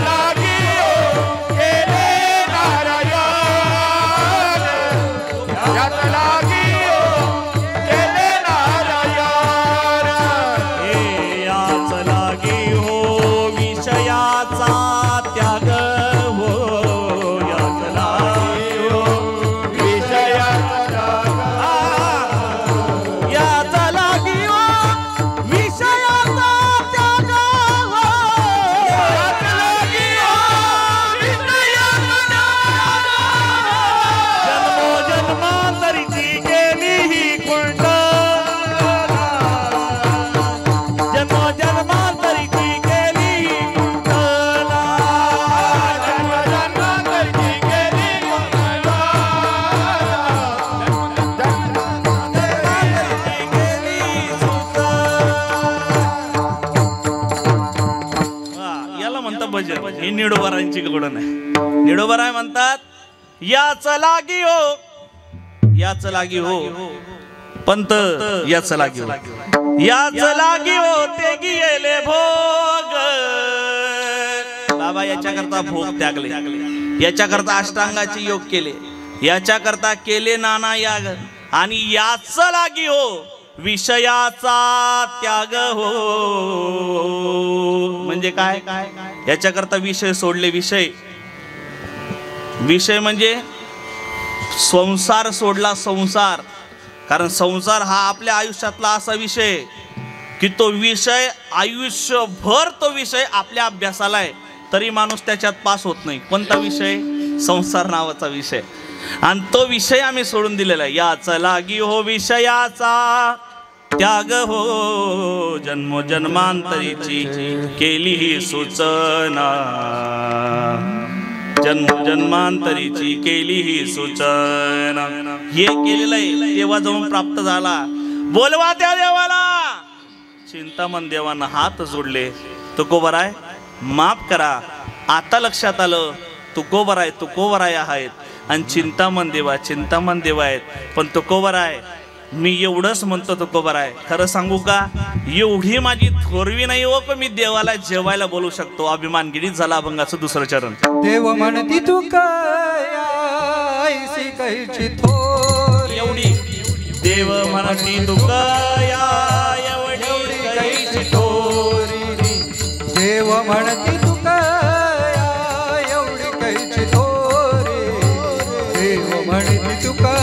लागी हो केले नारायण, याच लागी हो केले नारायण,
हे याच लागी हो विषयाचा त्याग हो, याच लागी हो
विषयाचा
याच लागी हो विषयाचा त्याग हो,
याच लागी हो विषयाचा
जन्मोजन्मांतरीची केली ही कुंडला, जन्मोजन्मांतरीची केली ही कुंडला,
जन्मजन्मांतरची केली कुंडला,
याला म्हणतात भजन. ही निडोबारांची कडून आहे. निडोबाराय म्हणतात याच लागी हो, याच लागी हो पंत, याच लागी हो, याच लागी हो ते गेले भोग. बाबा याच्याकरता भोग त्यागले, याच्याकरता अष्टांगाचे योग केले, याच्याकरता केले नाना याग, आणि याच लागी हो विषयाचा त्याग हो. म्हणजे काय, याच्याकरता विषय सोडले. विषय म्हणजे संसार सोडला, संसार. कारण संसार हा आपल्या आयुष्यातला असा विषय की तो विषय आयुष्यभर तो विषय आपल्या अभ्यासाला आहे, तरी माणूस त्याच्यात पास होत नाही. कोणता विषय? संसार नावाचा विषय. आणि तो विषय आम्ही सोडून दिलेला आहे. याचा लागी हो विषयाचा त्याग हो, जन्मोजन्मांतरीची केली ही सूचना, जन्मोजन्मांतरीची केली ही सूचना. हे केलेलं आहे तेव्हा जाऊन प्राप्त झाला. बोलवा त्या देवाला. चिंतामण देवांना हात जोडले. तुकोबराय माफ करा. आता लक्षात आलं तुकोबराय तुकोबराय आहेत आणि चिंतामण देवा आहेत. पण तुकोबराय मी एवढंच म्हणतो तुकोबराय, खरं सांगू का, एवढी माझी थोरवी नाही हो पण मी देवाला जेवायला बोलू शकतो. अभिमान गिरीत झाला अभंगाचं दुसरं चरण.
देव म्हणती तू काय ऐसी कैची थोर,
एवढी देव म्हणती तू काय एवढी कैची थोरी,
देव म्हणती तू काय एवढी कैची थोरी, देव म्हणती तू काय